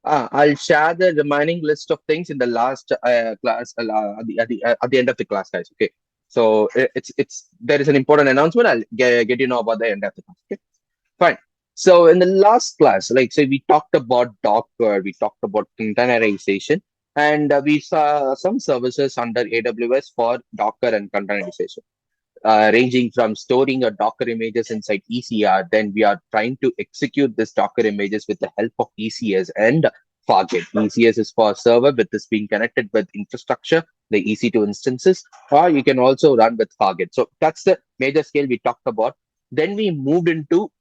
I'll share the remaining list of things in the last class at the end of the class, guys. Okay. So it's there is an important announcement. I'll get you know about the end of the class. Okay. Fine. So in the last class, like say we talked about Docker, we talked about containerization, and we saw some services under AWS for Docker and containerization, ranging from storing your Docker images inside ECR. Then we are trying to execute this Docker images with the help of ECS and Fargate. ECS is for server, with this being connected with infrastructure, the EC2 instances, or you can also run with Fargate. So that's the major scale we talked about. Then we moved into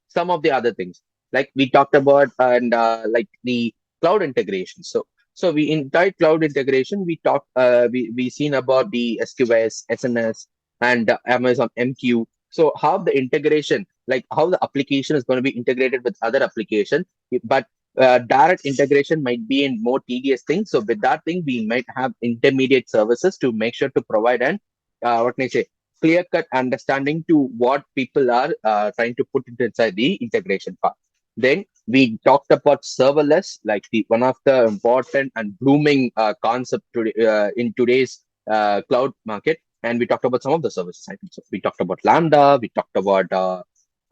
some of the other things like we talked about, and like the cloud integration. So we in tight cloud integration we talked, we seen about the SQS, SNS, and Amazon MQ. So how the integration, like how the application is going to be integrated with other application, but direct integration might be in more tedious things. So with that thing we might have intermediate services to make sure to provide an what can I say, clear cut understanding to what people are trying to put it inside the integration part. Then we talked about serverless, like the one of the important and blooming concept today, in today's cloud market. And we talked about some of the services. I think so. We talked about Lambda. We talked about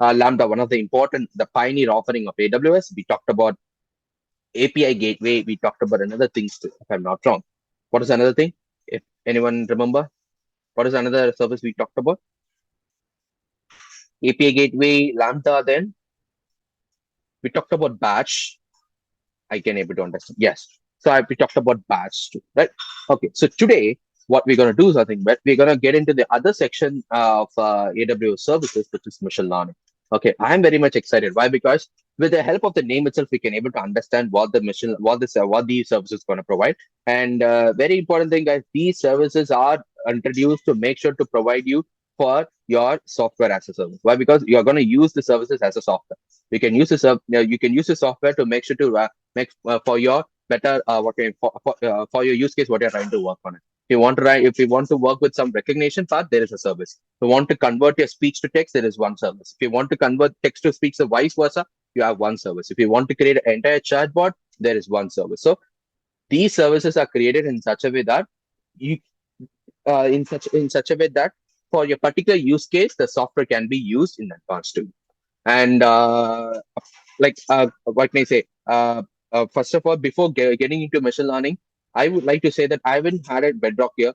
Lambda, one of the important, the pioneer offering of AWS. We talked about API gateway. We talked about another things too, if I'm not wrong. What is another thing? If anyone remember, what is another service we talked about? API gateway, Lambda. Then we talked about batch. I can able to understand. Yes. So we talked about batch too, right? Okay. So today, what we're gonna do is I think that we're gonna get into the other section of AWS services, which is machine learning. Okay, I'm very much excited. Why? Because with the help of the name itself, we can able to understand what the mission, what these services is going to provide. And very important thing, guys, these services are introduced to make sure to provide you for your software as a service. Why? Because you are going to use the services as a software. You can use this. You can use the software to make sure to make for your better for your use case what you're trying to work on it. If you want to work with some recognition part, there is a service. If you want to convert your speech to text, there is one service. If you want to convert text to speech or vice versa, you have one service. If you want to create an entire chatbot, there is one service. So these services are created in such a way that you in such a way that for your particular use case, the software can be used in advance too. And what can I say? First of all, before getting into machine learning, I would like to say that I haven't had a Bedrock here,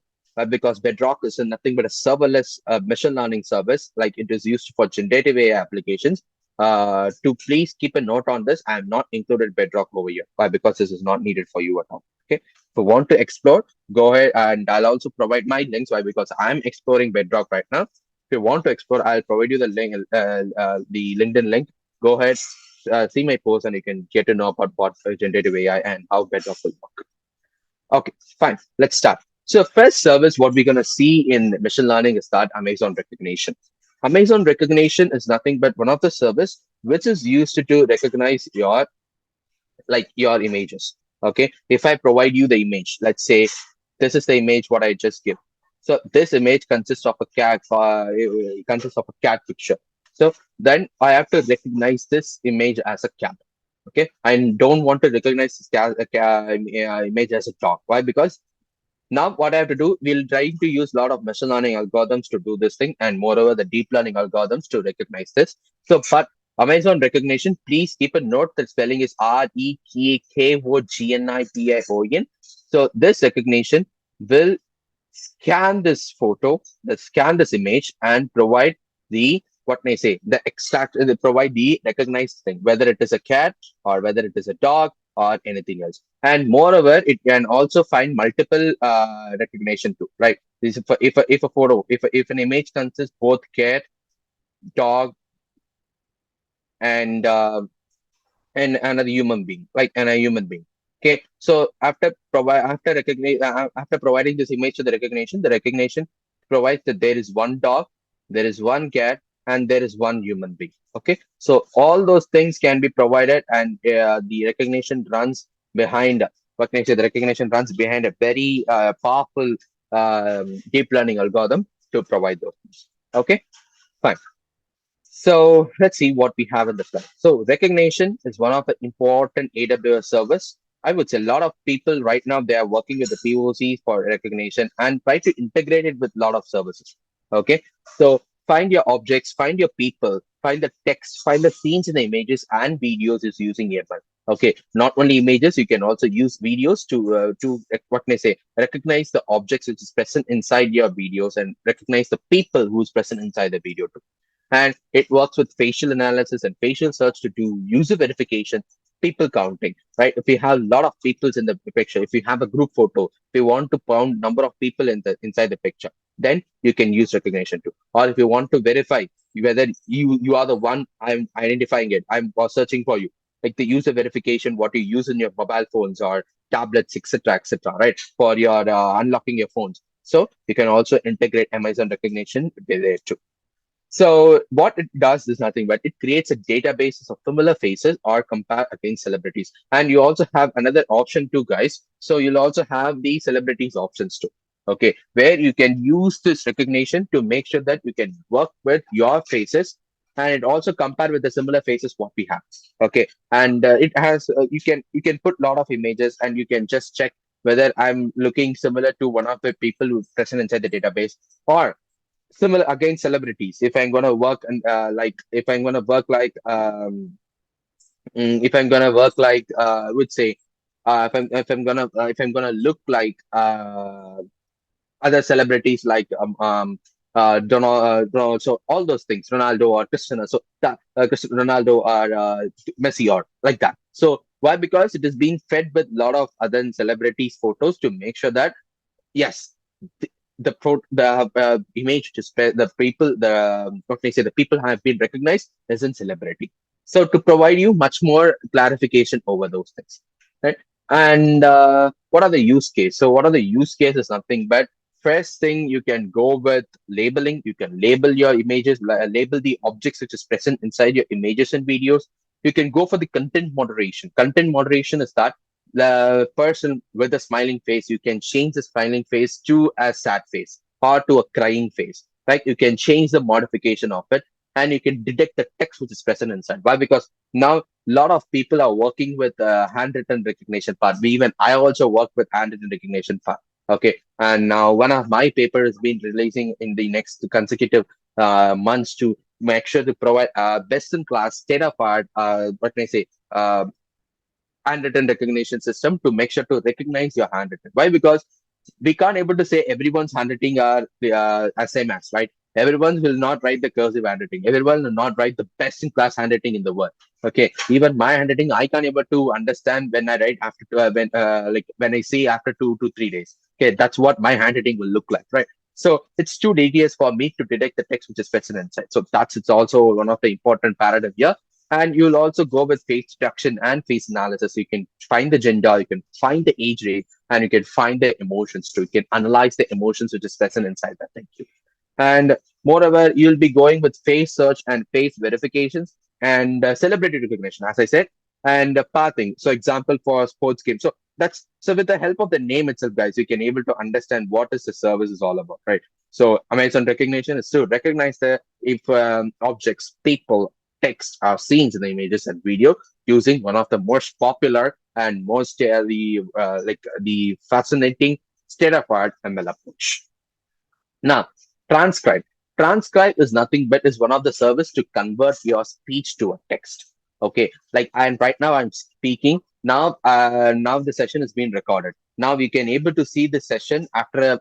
because Bedrock is nothing but a serverless machine learning service. Like it is used for generative AI applications. To please keep a note on this, I have not included Bedrock over here. Why? Because this is not needed for you at all. Okay. If you want to explore, go ahead, and I'll also provide my links. Why? Because I'm exploring Bedrock right now. If you want to explore, I'll provide you the link, the LinkedIn link. Go ahead, see my post, and you can get to know about what generative AI and how Bedrock will work. Okay, fine. Let's start. So first service, what we're gonna see in machine learning is that Amazon recognition. Amazon recognition is nothing but one of the service which is used to recognize your images. Okay, if I provide you the image, let's say this is the image what I just give. So this image consists of a cat, consists of a cat picture. So then I have to recognize this image as a cat. Okay, I don't want to recognize this image as a dog. Why? Because now what I have to do, we'll try to use a lot of machine learning algorithms to do this thing, and moreover the deep learning algorithms to recognize this. So, but Amazon recognition, please keep a note that spelling is REKKOGNIPION. So this recognition will scan this photo, scan this image, and provide the what may I say the extract. They provide the recognized thing, whether it is a cat or whether it is a dog or anything else. And moreover, it can also find multiple recognition too. Right? This is for, if a photo, if an image consists both cat, dog, and another human being, like and a human being. Okay, so after providing this image to the recognition provides that there is one dog, there is one cat, and there is one human being. Okay, so all those things can be provided, and the recognition runs behind what can I say? The recognition runs behind a very powerful deep learning algorithm to provide those things. Okay, fine. So let's see what we have in the slide. So recognition is one of the important AWS service. I would say a lot of people right now they are working with the POCs for recognition and try to integrate it with a lot of services. Okay, so find your objects, find your people, find the text, find the scenes in the images and videos is using ML. Okay, not only images, you can also use videos to what may I say recognize the objects which is present inside your videos and recognize the people who's present inside the video too, and it works with facial analysis and facial search to do user verification, people counting, right? If you have a lot of peoples in the picture, if you have a group photo, if you want to count number of people in the inside the picture, then you can use recognition too. Or if you want to verify whether you are the one I'm identifying it, I'm searching for you, like the user verification, what you use in your mobile phones or tablets, etc., etc., right? For your unlocking your phones. So you can also integrate Amazon recognition there too. So what it does is nothing but it creates a database of similar faces or compare against celebrities. And you also have another option too, guys. So you'll also have the celebrities options too. Okay, where you can use this recognition to make sure that you can work with your faces, and it also compare with the similar faces what we have. Okay, and it has you can put a lot of images and you can just check whether I'm looking similar to one of the people who's present inside the database, or similar against celebrities. If I'm gonna work and like if I'm gonna work like if I'm gonna work like I would say if I'm gonna look like other celebrities like Donald, so all those things, Ronaldo or Cristiano, so that Ronaldo or Messi or like that. So why? Because it is being fed with a lot of other celebrities photos to make sure that yes, the image to the people, the what can I say, the people have been recognized as in celebrity. So to provide you much more clarification over those things, right? And what are the use case? So what are the use cases? Nothing but first thing you can go with labeling. You can label your images, label the objects which is present inside your images and videos. You can go for the content moderation. Content moderation is that the person with a smiling face, you can change the smiling face to a sad face or to a crying face, right? You can change the modification of it, and you can detect the text which is present inside. Why? Because now a lot of people are working with handwritten recognition part. We even I also work with handwritten recognition part. Okay, and now one of my paper has been releasing in the next consecutive months to make sure to provide best in class state of art. What can I say? Handwritten recognition system to make sure to recognize your handwritten. Why? Because we can't able to say everyone's handwriting are same as, right? Everyone will not write the cursive handwriting. Everyone will not write the best in class handwriting in the world. Okay, even my handwriting, I can't able to understand when I write after when I see after 2 to 3 days. Okay, that's what my handwriting will look like, right? So it's too tedious for me to detect the text which is present inside. So that's it's also one of the important paradigm here, and you'll also go with face detection and face analysis. You can find the gender, you can find the age rate, and you can find the emotions too. You can analyze the emotions which is present inside that thing too. And moreover, you'll be going with face search and face verifications and celebrity recognition, as I said, and pathing. So example for sports games. So that's so with the help of the name itself, guys, you can able to understand what is the service is all about, right? So Amazon recognition is to recognize the if objects, people, text are scenes in the images and video using one of the most popular and most the fascinating state of art ML approach. Now, transcribe. Transcribe is nothing but is one of the service to convert your speech to a text. Okay, like and right now I'm speaking. Now the session is being recorded. Now we can able to see the session after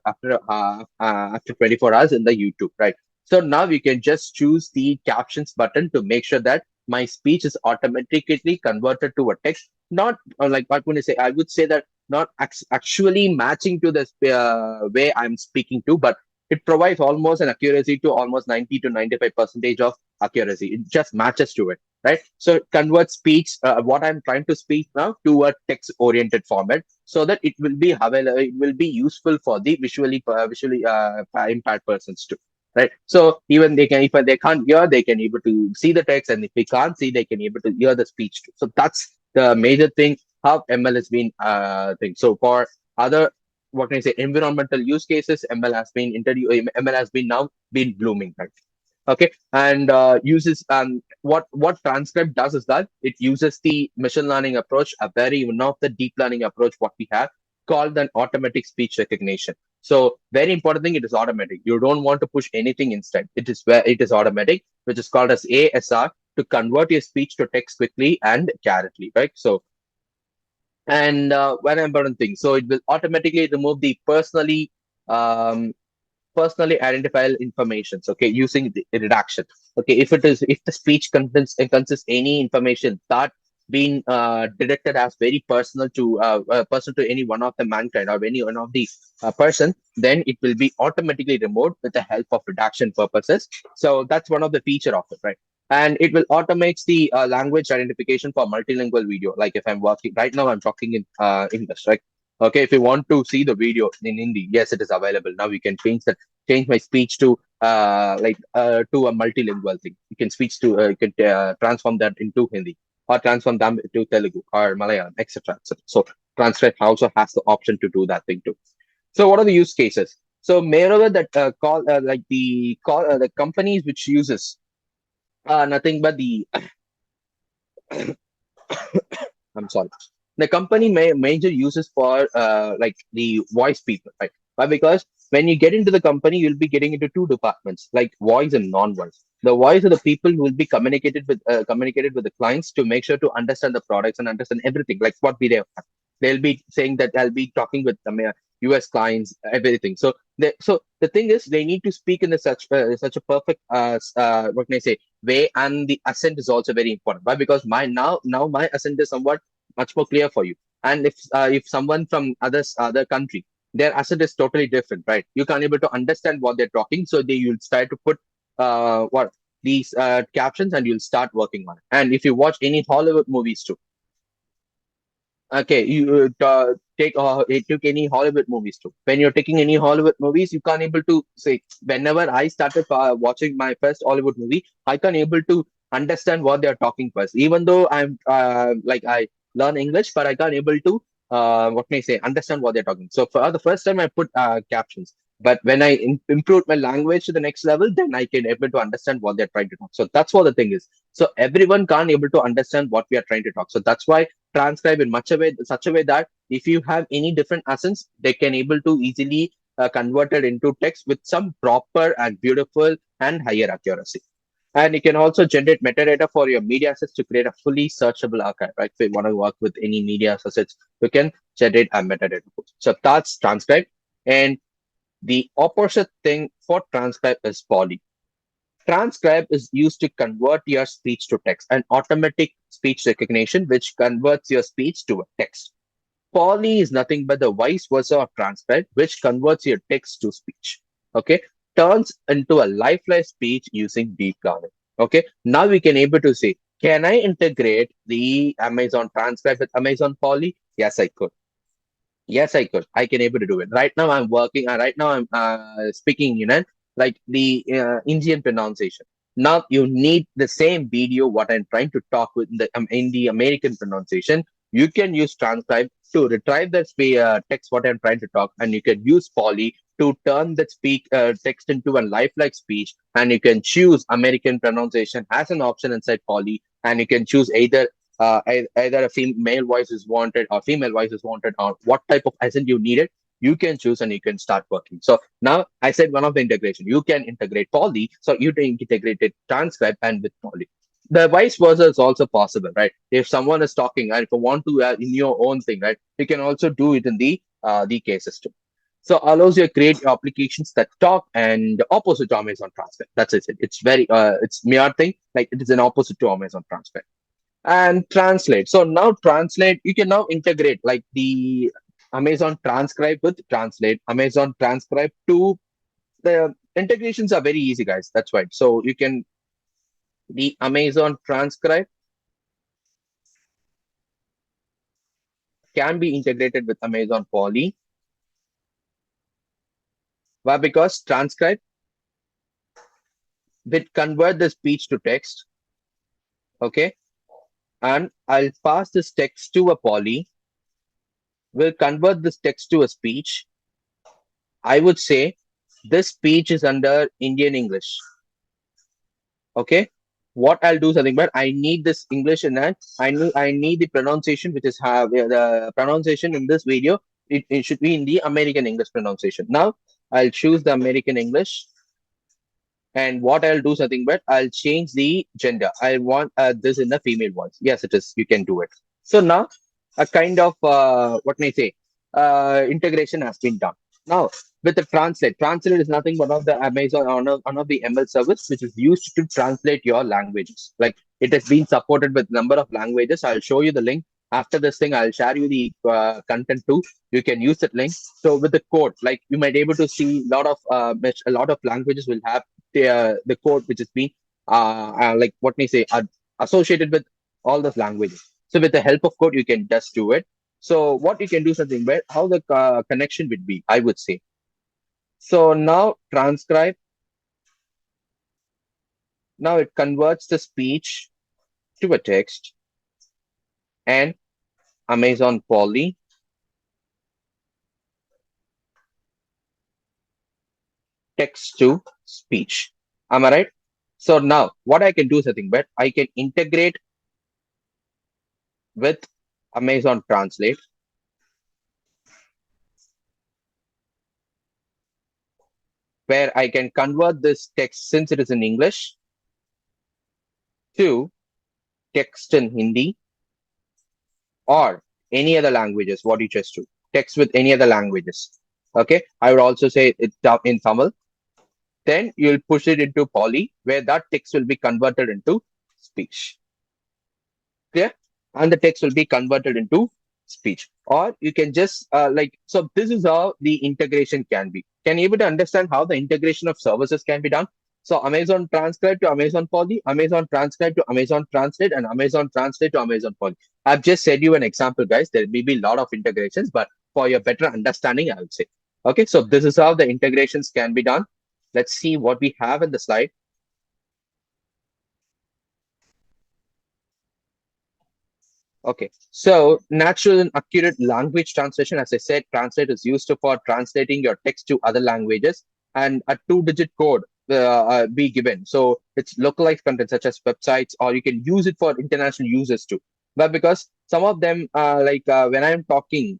24 hours in the YouTube, right? So now we can just choose the captions button to make sure that my speech is automatically converted to a text. Not like what would I say? I would say that not actually matching to the way I'm speaking to, but it provides almost an accuracy to almost 90 to 95 percentage of accuracy. It just matches to it, right? So it converts speech, what I'm trying to speak now, to a text oriented format, so that it will be available, it will be useful for the visually impaired persons too, right? So even they can, if they can't hear, they can able to see the text, and if they can't see, they can able to hear the speech too. So that's the major thing how ML has been thing. So for other, what can I say, environmental use cases, ML has been now been blooming, right? Okay, and uses what transcript does is that it uses the machine learning approach, a very one of the deep learning approach what we have called an automatic speech recognition. So very important thing, it is automatic. You don't want to push anything instead. It is where it is automatic, which is called as ASR, to convert your speech to text quickly and accurately, right? So and one important thing, so it will automatically remove the um, personally identifiable informations, okay, using the redaction. Okay, if the speech consists any information that been detected as very personal to any one of the mankind or any one of the person, then it will be automatically removed with the help of redaction purposes. So that's one of the feature of it, right? And it will automates the language identification for multilingual video. Like if I'm working right now, I'm talking in English, right? Okay, if you want to see the video in Hindi, yes, it is available. Now you can change my speech to to a multilingual thing. You can switch to you can transform that into Hindi or transform them to Telugu or Malayalam, etc. etc. So Transcript also has the option to do that thing too. So what are the use cases? So moreover, that call like the call the companies which uses nothing but the I'm sorry. The company major uses for like the voice people, right? Why? Because when you get into the company, you'll be getting into two departments, like voice and non-voice. The voice are the people who will be communicated with the clients to make sure to understand the products and understand everything, like what we have. They'll be saying that I'll be talking with the US clients, everything. So the thing is, they need to speak in such a perfect what can I say way, and the accent is also very important. Why? Because my my accent is somewhat much more clear for you. And if someone from other country, their accent is totally different, right? You can't able to understand what they're talking, so you'll try to put what these captions, and you'll start working on it. And if you watch any Hollywood movies too, okay, you took any Hollywood movies too. When you're taking any Hollywood movies, you can't able to say. Whenever I started watching my first Hollywood movie, I can't able to understand what they're talking first. Even though I'm like I learn English, but I can't able to what may I say understand what they're talking. So for the first time, I put captions. But when I improved my language to the next level, then I can able to understand what they're trying to talk. So that's what the thing is. So everyone can't able to understand what we are trying to talk. So that's why transcribe in such a way that if you have any different accents, they can able to easily convert it into text with some proper and beautiful and higher accuracy. And you can also generate metadata for your media assets to create a fully searchable archive, right? If you want to work with any media assets, you can generate a metadata. So that's transcribe. And the opposite thing for transcribe is poly. Transcribe is used to convert your speech to text, an automatic speech recognition which converts your speech to a text. Poly is nothing but the vice versa of transcribe, which converts your text to speech. Okay, turns into a lifelike speech using deep learning. Okay, now we can able to say, can I integrate the Amazon transcribe with Amazon Poly? Yes, I could. Yes, I could. I can able to do it. Right now, I'm working. Right now, I'm speaking in like the Indian pronunciation. Now you need the same video. What I'm trying to talk with in the American pronunciation, you can use transcribe to retrieve that text what I'm trying to talk, and you can use Poly to turn that speak text into a lifelike speech, and you can choose American pronunciation as an option inside Poly, and you can choose either a male voice is wanted or female voice is wanted, or what type of accent you needed, you can choose and you can start working. So now I said one of the integration, you can integrate Poly, so you can integrate it transcribe and with Poly. The vice versa is also possible, right? If someone is talking and if you want to in your own thing, right, you can also do it in the case system. So allows you to create applications that talk and opposite to Amazon transcribe. That's it. It's very it's mere thing, like it is an opposite to Amazon transcribe. And translate. So now translate, you can now integrate like the Amazon transcribe with translate, Amazon transcribe to the integrations are very easy, guys. That's right. So you can the Amazon transcribe can be integrated with Amazon Poly. Why? Because transcribe will convert the speech to text. Okay. And I'll pass this text to a Poly, will convert this text to a speech. I would say this speech is under Indian English. Okay. What I'll do something, but I need this English in that. I need the pronunciation, which is have the pronunciation in this video. It should be in the American English pronunciation. Now I'll choose the American English, and what I'll do something, but I'll change the gender. I want this in the female voice. Yes, it is. You can do it. So now a kind of what may I say integration has been done. Now with the translate is nothing but of the Amazon one of the ML service which is used to translate your languages. Like it has been supported with number of languages. I'll show you the link after this thing. I'll share you the content too. You can use that link. So with the code, like you might able to see a lot of languages will have the code which has been like what may say associated with all those languages. So with the help of code, you can just do it. So what you can do something, where how the connection would be, I would say. So now transcribe. Now it converts the speech to a text, and Amazon Polly text to speech. Am I right? So now what I can do something, but I can integrate with Amazon Translate, where I can convert this text since it is in English to text in Hindi or any other languages. What you just do, text with any other languages. Okay, I would also say it's in Tamil. Then you'll push it into Poly, where that text will be converted into speech. Clear? And the text will be converted into speech. Or you can just so this is how the integration can be. Can you able to understand how the integration of services can be done? So Amazon Transcribe to Amazon Poly, Amazon Transcribe to Amazon Translate, and Amazon Translate to Amazon Poly. I've just said you an example, guys. There may be a lot of integrations, but for your better understanding, I would say. Okay, so this is how the integrations can be done. Let's see what we have in the slide. Okay, so natural and accurate language translation, as I said, translate is used for translating your text to other languages, and a two-digit code be given. So it's localized content such as websites, or you can use it for international users too. But because some of them, when I'm talking,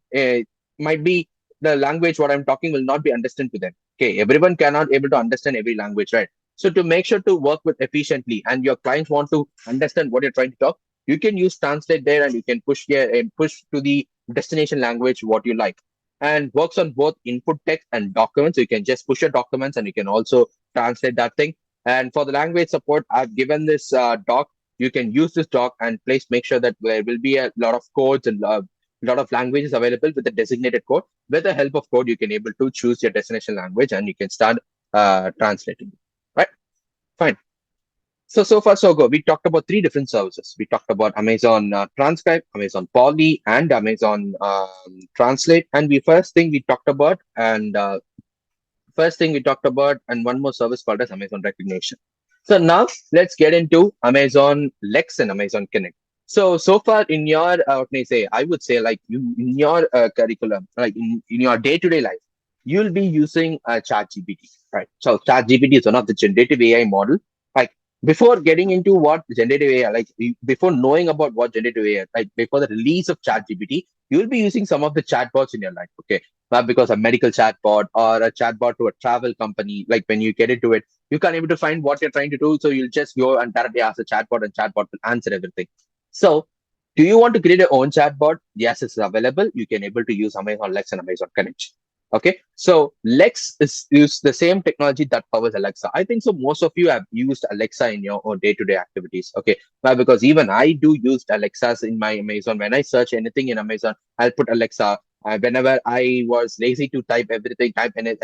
might be the language what I'm talking will not be understood to them. Okay, everyone cannot able to understand every language, right? So to make sure to work with efficiently, and your clients want to understand what you're trying to talk, you can use translate there, and you can push here and push to the destination language what you like, and works on both input text and documents. You can just push your documents, and you can also translate that thing. And for the language support, I've given this doc. You can use this doc and place make sure that there will be a lot of codes and a lot of languages available with the designated code. With the help of code, you can able to choose your destination language, and you can start translating, right? Fine. So far so good. We talked about three different services. We talked about Amazon Transcribe, Amazon Poly, and Amazon Translate. And we first thing we talked about, and one more service called as Amazon Recognition. So now let's get into Amazon Lex and Amazon Connect. So far in your what may I say, I would say like you in your curriculum, like in your day-to-day life, you'll be using ChatGPT, right? So ChatGPT is one of the generative AI model. Like before getting into what generative AI, before knowing about what generative AI, like before the release of ChatGPT, you'll be using some of the chatbots in your life. Okay, not because a medical chatbot or a chatbot to a travel company. Like when you get into it, you can't able to find what you're trying to do, so you'll just go and directly ask the chatbot, and chatbot will answer everything. So do you want to create your own chatbot? Yes, it's available. You can able to use Amazon Lex and Amazon Connect. Okay, so Lex is use the same technology that powers Alexa. I think so. Most of you have used Alexa in your own day-to-day activities. Okay, well, because even I do use Alexas in my Amazon. When I search anything in Amazon, I'll put Alexa. Whenever I was lazy to type everything in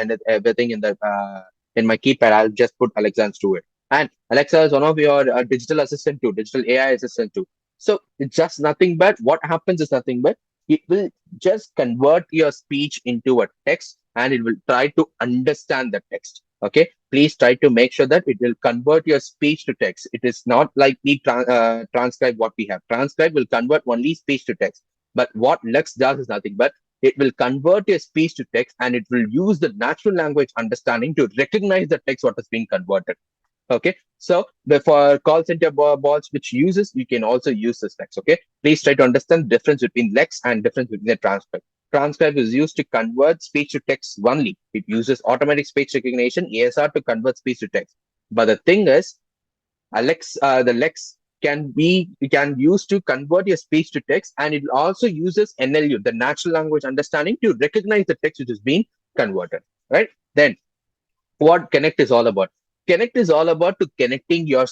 my keypad, I'll just put Alexa and do it. And Alexa is one of your digital assistant too, digital AI assistant too. So it's just nothing but what happens is nothing but it will just convert your speech into a text, and it will try to understand the text. Okay, please try to make sure that it will convert your speech to text. It is not like the transcribe what we have. Transcribe will convert only speech to text, but what Lex does is nothing but it will convert your speech to text, and it will use the natural language understanding to recognize the text what is being converted. Okay, so for call center bots which uses, you can also use this text. Okay, please try to understand the difference between lex and difference between the transcribe. Transcribe is used to convert speech to text only. It uses automatic speech recognition, ASR, to convert speech to text. But the thing is, the lex can use to convert your speech to text, and it also uses NLU, the natural language understanding, to recognize the text which is being converted. Right? Then what Connect is all about. Connect is all about to connecting your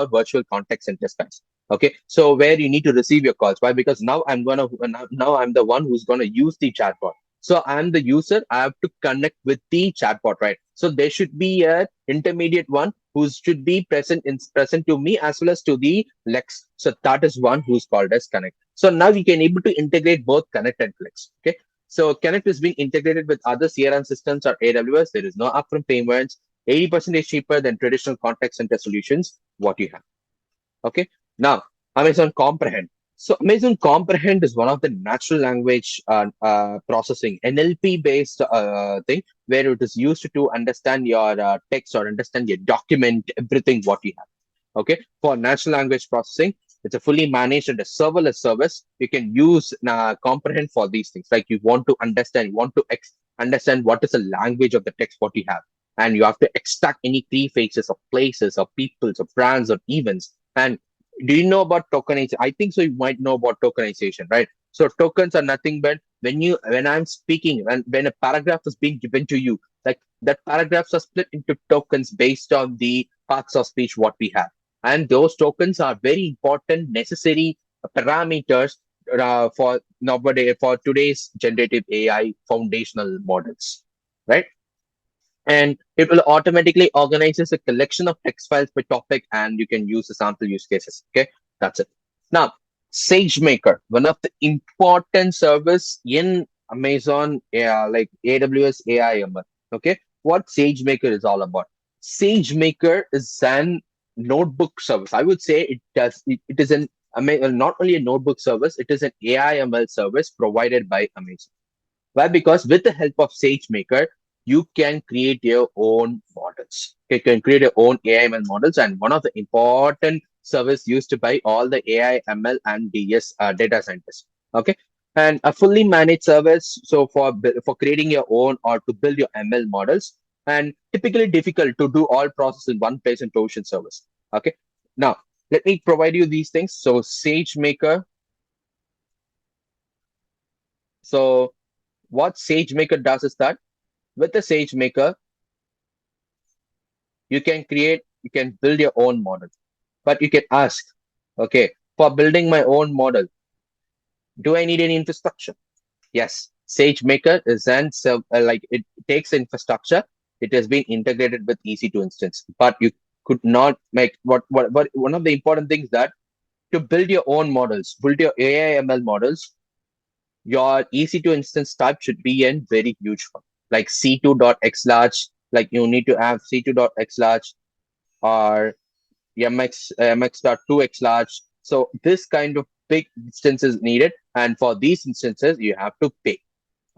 virtual contact center guys. Okay, so where you need to receive your calls. Why? Because now I'm the one who's gonna use the chatbot. So I'm the user. I have to connect with the chatbot, right? So there should be a intermediate one who should be present to me as well as to the Lex. So that is one who's called as Connect. So now we can able to integrate both Connect and Flex. Okay, so Connect is being integrated with other CRM systems or AWS. There is no upfront payments, 80% cheaper than traditional contact center solutions, what you have. Okay. Now, Amazon Comprehend. So Amazon Comprehend is one of the natural language processing, NLP based thing, where it is used to understand your text or understand your document, everything what you have. Okay, for natural language processing, it's a fully managed and a serverless service. You can use Comprehend for these things. Like you want to understand, you want to understand what is the language of the text what you have, and you have to extract any prefixes of places or peoples or brands or events. And do you know about tokenization? I think so. You might know about tokenization, right? So tokens are nothing but when I'm speaking, when a paragraph is being given to you, like that paragraphs are split into tokens based on the parts of speech what we have, and those tokens are very important, necessary parameters for today's generative AI foundational models, right? And it will automatically organizes a collection of text files by topic, and you can use the sample use cases. Okay, that's it. Now, SageMaker, one of the important service in Amazon, like AWS AIML. Okay, what SageMaker is all about. SageMaker is an notebook service. I would say it is not only a notebook service, it is an AIML service provided by Amazon. Why? Because with the help of SageMaker, you can create your own models. You can create your own AI/ML models, and one of the important service used by all the AI, ML, and DS data scientists. Okay, and a fully managed service. So for creating your own or to build your ML models, and typically difficult to do all process in one place in Ocean service. Okay, now let me provide you these things. So SageMaker. So what SageMaker does is that with the SageMaker, you can build your own model. But you can ask, okay, for building my own model, do I need any infrastructure? Yes, SageMaker is like it takes infrastructure. It has been integrated with EC2 instance, but you could not make what one of the important things that to build your own models, build your AI ML models, your EC2 instance type should be a very huge one, like C2.x large. Like you need to have C2.x large or mx.2x large. So this kind of big instance is needed, and for these instances, you have to pay.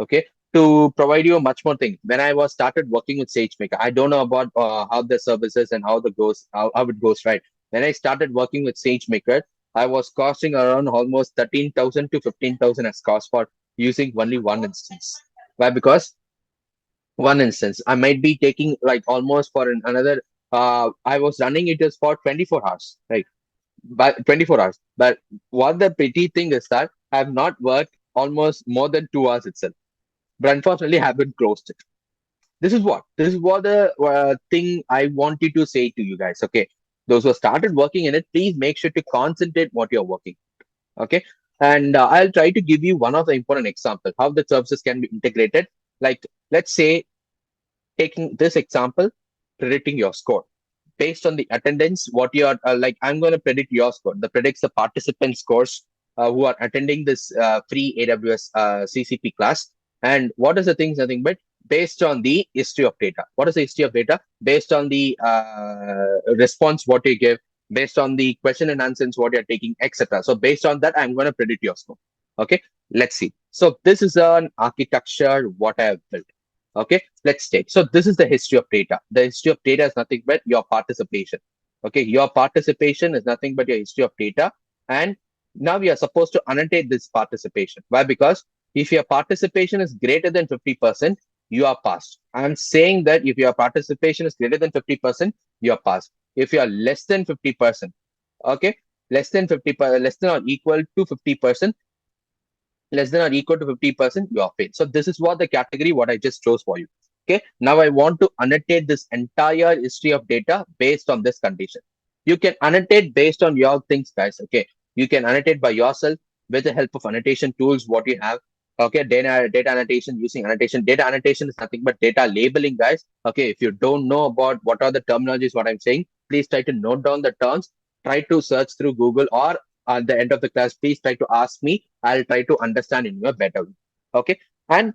Okay, to provide you much more thing. When I was started working with SageMaker, I don't know about how the services and how it goes, right? When I started working with SageMaker, I was costing around almost 13,000 to 15,000 as cost for using only one instance. Why? Because one instance, I might be taking like almost for another. I was running it as for 24 hours, right? But 24 hours. But what the pretty thing is that I have not worked almost more than 2 hours itself. But unfortunately, haven't closed it. This is what the thing I wanted to say to you guys. Okay, those who started working in it, please make sure to concentrate what you're working. Okay, and I'll try to give you one of the important example how the services can be integrated. Like let's say taking this example, predicting your score based on the attendance. What you are like, I'm going to predict your score. The predicts the participant scores who are attending this free AWS CCP class. And what is the things? Nothing but based on the history of data. What is the history of data? Based on the response what you give, based on the question and answers what you're taking, etc. So based on that, I'm going to predict your score. Okay, let's see. So this is an architecture what I have built. Okay, let's take. So this is the history of data. The history of data is nothing but your participation. Okay, your participation is nothing but your history of data. And now we are supposed to annotate this participation. Why? Because if your participation is greater than 50%, you are passed. I'm saying that if your participation is greater than 50%, you are passed. If you are less than 50%, okay, less than or equal to 50%, less than or equal to 50%, you are failed. So this is what the category what I just chose for you. Okay. Now I want to annotate this entire history of data based on this condition. You can annotate based on your things, guys. Okay. You can annotate by yourself with the help of annotation tools, what you have. Okay, data annotation using annotation. Data annotation is nothing but data labeling, guys. Okay, if you don't know about what are the terminologies, what I'm saying, please try to note down the terms. Try to search through Google, or at the end of the class, please try to ask me. I'll try to understand in a better way. Okay. And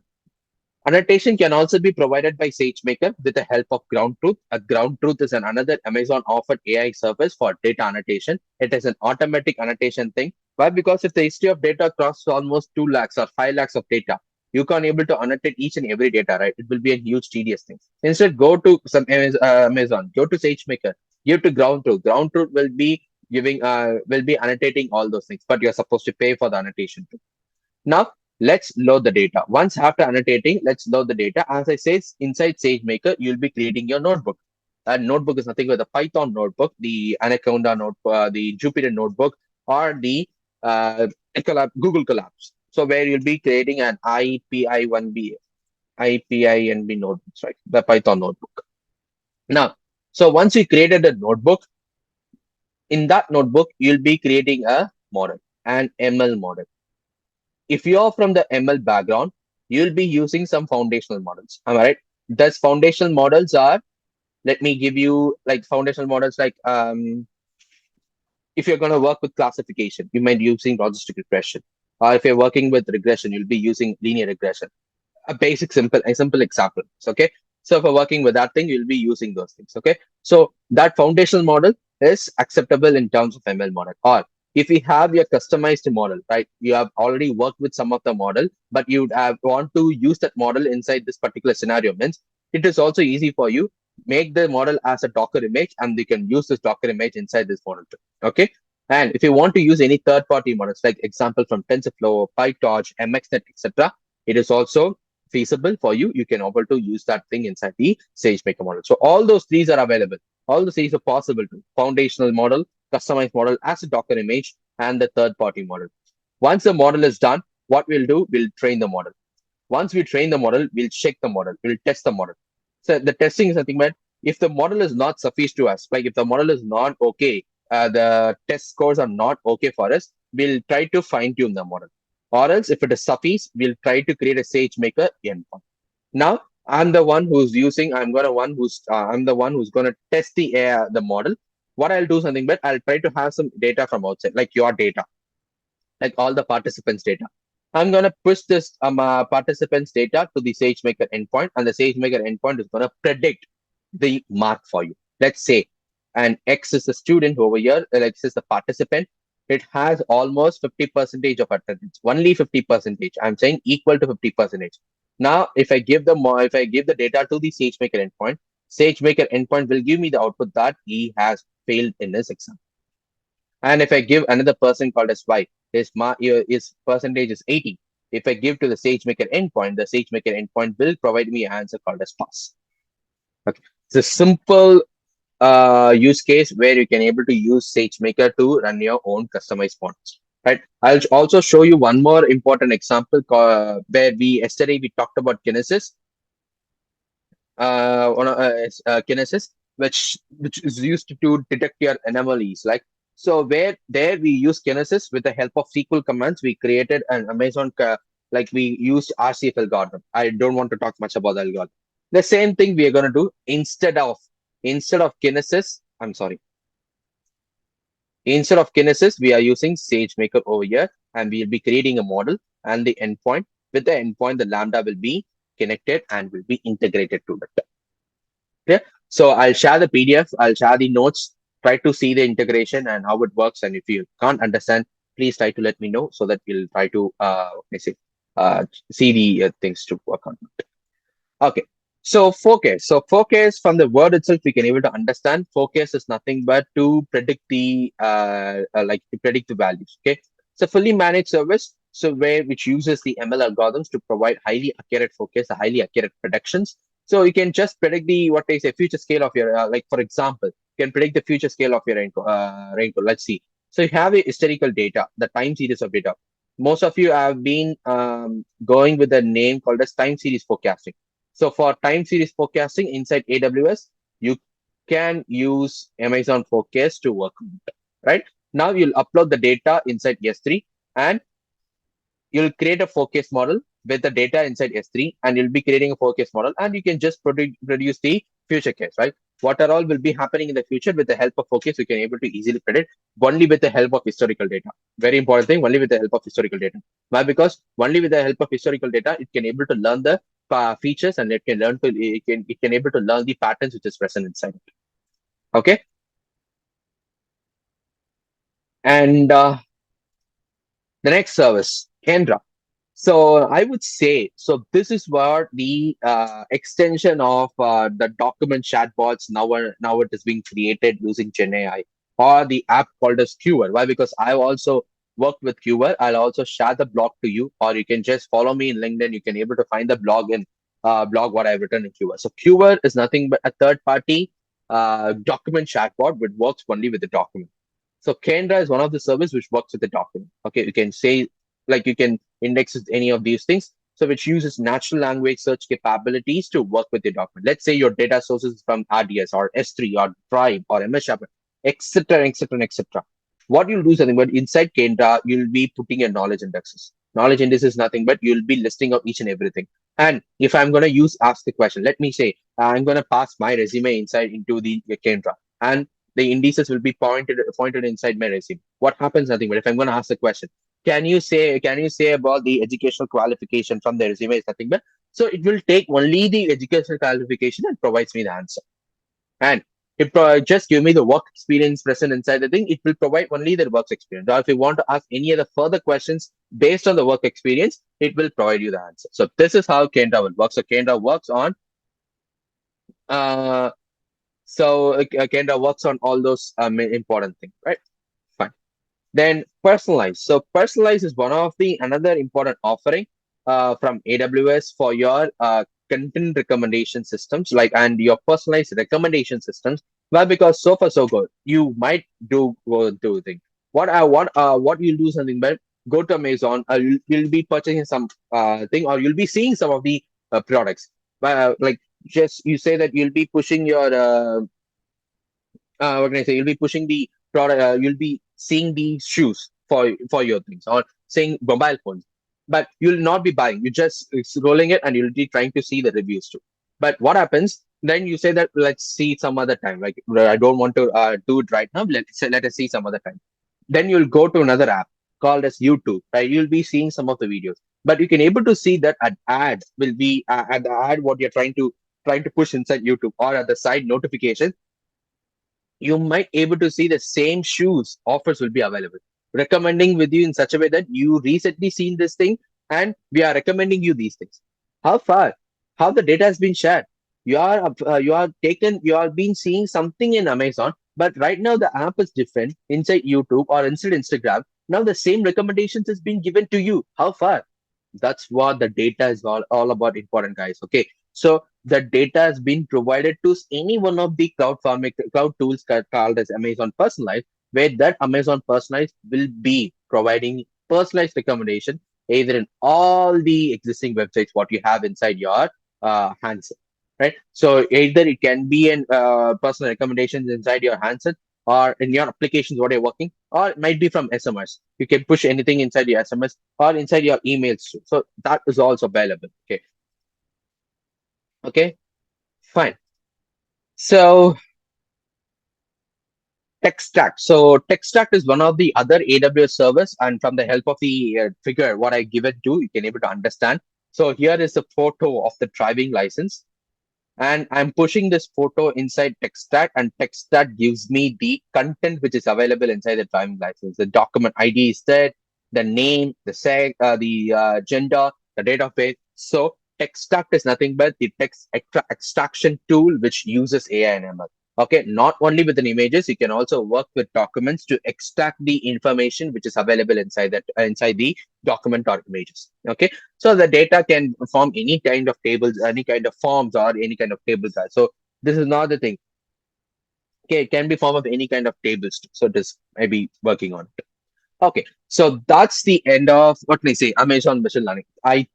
annotation can also be provided by SageMaker with the help of Ground Truth. A Ground Truth is another Amazon offered AI service for data annotation. It is an automatic annotation thing. Why? Because if the history of data crosses almost 2 lakhs or 5 lakhs of data, you can't able to annotate each and every data, right? It will be a huge tedious thing. Instead, go to some Amazon, go to SageMaker, give to Ground Truth. Ground Truth will be annotating all those things, but you're supposed to pay for the annotation too. Now, let's load the data. Once after annotating, let's load the data. As I say, inside SageMaker, you'll be creating your notebook. A notebook is nothing but the Python notebook, the Anaconda notebook, the Jupyter notebook, or the Google Collapse. So where you'll be creating an IPI1B, IPINB notebooks, right? The Python notebook. Now, so once you created a notebook, in that notebook, you'll be creating a model, an ML model. If you're from the ML background, you'll be using some foundational models. Am I right? Those foundational models are, let me give you like foundational models like if you're going to work with classification, you might be using logistic regression. Or if you're working with regression, you'll be using linear regression. A simple example. Okay. So if you're working with that thing, you'll be using those things. Okay. So that foundational model is acceptable in terms of ML model. Or if you have your customized model, right? You have already worked with some of the model, but you want to use that model inside this particular scenario, means it is also easy for you. Make the model as a Docker image, and they can use this Docker image inside this model too. Okay. And if you want to use any third-party models, like example from TensorFlow, PyTorch, MXNet, etc., it is also feasible for you. You can able to use that thing inside the SageMaker model. So all those threes are available. All the threes are possible to foundational model, customized model as a Docker image, and the third-party model. Once the model is done, what we'll do, we'll train the model. Once we train the model, we'll check the model, we'll test the model. So the testing is nothing but if the model is not sufficient to us, like if the model is not okay, the test scores are not okay for us, we'll try to fine tune the model. Or else, if it is sufficient, we'll try to create a SageMaker endpoint. Now, I'm the one who's using. I'm the one who's gonna test the model. What I'll do something, but I'll try to have some data from outside, like your data, like all the participants' data. I'm going to push this participants' data to the SageMaker endpoint, and the SageMaker endpoint is going to predict the mark for you. Let's say, and X is the student over here, X is the participant. It has almost 50% of attendance, only 50%. I'm saying equal to 50%. Now, if I give the data to the SageMaker endpoint, SageMaker endpoint will give me the output that he has failed in his exam. And if I give another person called as Y, his percentage is 80. If I give to the SageMaker endpoint, the SageMaker endpoint will provide me an answer called as pass. Okay. It's a simple use case where you can able to use SageMaker to run your own customized models. Right. I'll also show you one more important example where yesterday we talked about Kinesis. Kinesis, which is used to detect your anomalies. Like so, where there we use Kinesis with the help of SQL commands. We created an Amazon like we used RCF algorithm. I don't want to talk much about the algorithm. The same thing we are going to do instead of Kinesis. I'm sorry. Instead of Kinesis, we are using SageMaker over here, and we'll be creating a model and the endpoint. With the endpoint, the Lambda will be connected and will be integrated to it. Yeah. So I'll share the PDF, I'll share the notes, try to see the integration and how it works. And if you can't understand, please try to let me know so that we'll try to see the things to work on it. Okay. So focus. So focus from the word itself, we can able to understand. Focus is nothing but to predict the like to predict the values. Okay. So fully managed service. So where which uses the ML algorithms to provide highly accurate focus, highly accurate predictions. So you can just predict the what they say future scale of your like for example, you can predict the future scale of your rainfall. Let's see. So you have a historical data, the time series of data. Most of you have been going with a name called as time series forecasting. So for time series forecasting inside AWS, you can use Amazon Forecast to work on it, right? Now you'll upload the data inside S3 and you'll create a forecast model with the data inside S3 and you'll be creating a forecast model and you can just produce the future case, right? What are all will be happening in the future with the help of forecast, you can able to easily predict only with the help of historical data. Very important thing, only with the help of historical data. Why? Because only with the help of historical data, it can able to learn the features and it can able to learn the patterns which is present inside it. Okay. And the next service, Kendra. So I would say, so this is where the extension of the document chatbots now it is being created using Gen AI or the app called as Qver. Why? Because I've also worked with Qver. I'll also share the blog to you, or you can just follow me in LinkedIn. You can able to find the blog in blog what I've written in Qver. So Qver is nothing but a third party document chatbot which works only with the document. So Kendra is one of the service which works with the document. Okay, you can say like you can index any of these things. So which uses natural language search capabilities to work with the document. Let's say your data sources from RDS or S3 or Drive or MS Sharp, etc., etc., etc. What you'll do is nothing but inside Kendra, you'll be putting your knowledge indexes. Knowledge index is nothing but you'll be listing out each and everything. And if I'm going to use ask the question, let me say I'm going to pass my resume inside into the Kendra. And the indices will be pointed inside my resume. What happens? Nothing. But if I'm going to ask the question, can you say about the educational qualification from the resume? Is nothing but so it will take only the educational qualification and provides me the answer. And if just give me the work experience present inside the thing, it will provide only the work experience. Or if you want to ask any other further questions based on the work experience, it will provide you the answer. So this is how Kendra will work. So Kendra works on uh Kendra works on all those important things, right? Fine. Then personalize. So personalize is one of the another important offering from AWS for your content recommendation systems, like and your personalized recommendation systems. Well, because so far so good, you might do thing. What you'll do something, but go to Amazon. You'll be purchasing some thing, or you'll be seeing some of the products. Like just you say that you'll be pushing your what can I say? You'll be pushing the product. You'll be seeing the shoes for your things or saying mobile phones, but you'll not be buying. You just rolling it and you'll be trying to see the reviews too. But what happens? Then you say that let's see some other time. Like I don't want to do it right now. Let us see some other time. Then you'll go to another app called as YouTube. Right? You'll be seeing some of the videos, but you can able to see that an ad will be at the ad what you're trying to push inside YouTube or at the side notification you might able to see the same shoes offers will be available recommending with you in such a way that you recently seen this thing and we are recommending you these things. How far, how the data has been shared, you are been seeing something in Amazon, but right now the app is different inside YouTube or inside Instagram. Now the same recommendations is being given to you. How far? That's what the data is all about important guys. Okay, so the data has been provided to any one of the cloud tools called as Amazon Personalized, where that Amazon Personalized will be providing personalized recommendation either in all the existing websites what you have inside your handset, right? So either it can be in personal recommendations inside your handset or in your applications what you're working, or it might be from SMS. You can push anything inside your SMS or inside your emails too. So that is also available. Okay. Okay. Fine. So tech stack. So tech stack is one of the other AWS service, and from the help of the figure what I give it to, you can able to understand. So here is a photo of the driving license, and I'm pushing this photo inside TechStat, and TechStat gives me the content which is available inside the driving license. The document ID is there, the name, the gender, the date of birth. So tech stack is nothing but the text extraction tool which uses AI and ML. Okay, not only with the images, you can also work with documents to extract the information which is available inside that inside the document or images. Okay, so the data can form any kind of tables, any kind of forms, or any kind of tables. So this is not the thing. Okay, it can be form of any kind of tables. So this may be working on it. Okay, so that's the end of what can I say? Amazon machine learning. I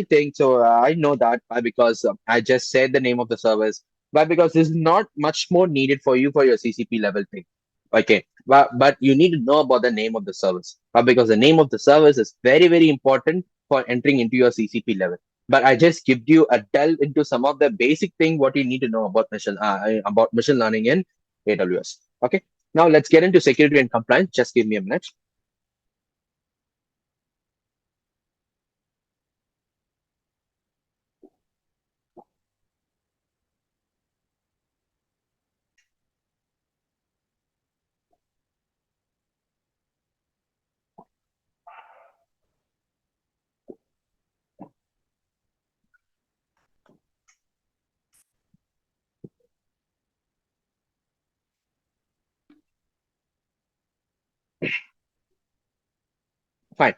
think so. I know that because I just said the name of the service, but because this is not much more needed for you for your CCP level thing. Okay, but you need to know about the name of the service, but because the name of the service is very important for entering into your CCP level. But I just give you a delve into some of the basic thing what you need to know about machine learning in AWS. Okay, now let's get into security and compliance. Just give me a minute. Fine.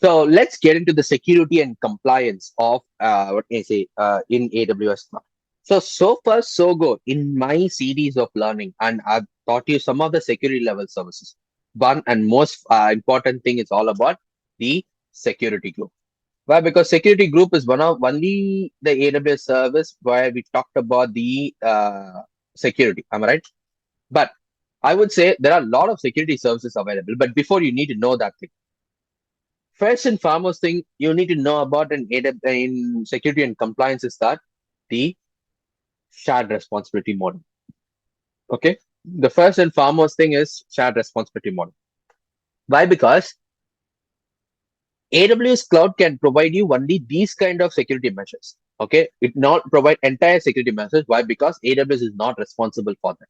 So let's get into the security and compliance of what can I say in AWS now. So far so good in my series of learning, and I've taught you some of the security level services. One and most important thing is all about the security group. Why? Because security group is one of only the AWS service where we talked about the security. Am I right? But I would say there are a lot of security services available. But before you need to know that thing. First and foremost thing you need to know about in security and compliance is that the shared responsibility model. Okay. The first and foremost thing is shared responsibility model. Why? Because AWS cloud can provide you only these kind of security measures. Okay. It not provide entire security measures. Why? Because AWS is not responsible for that.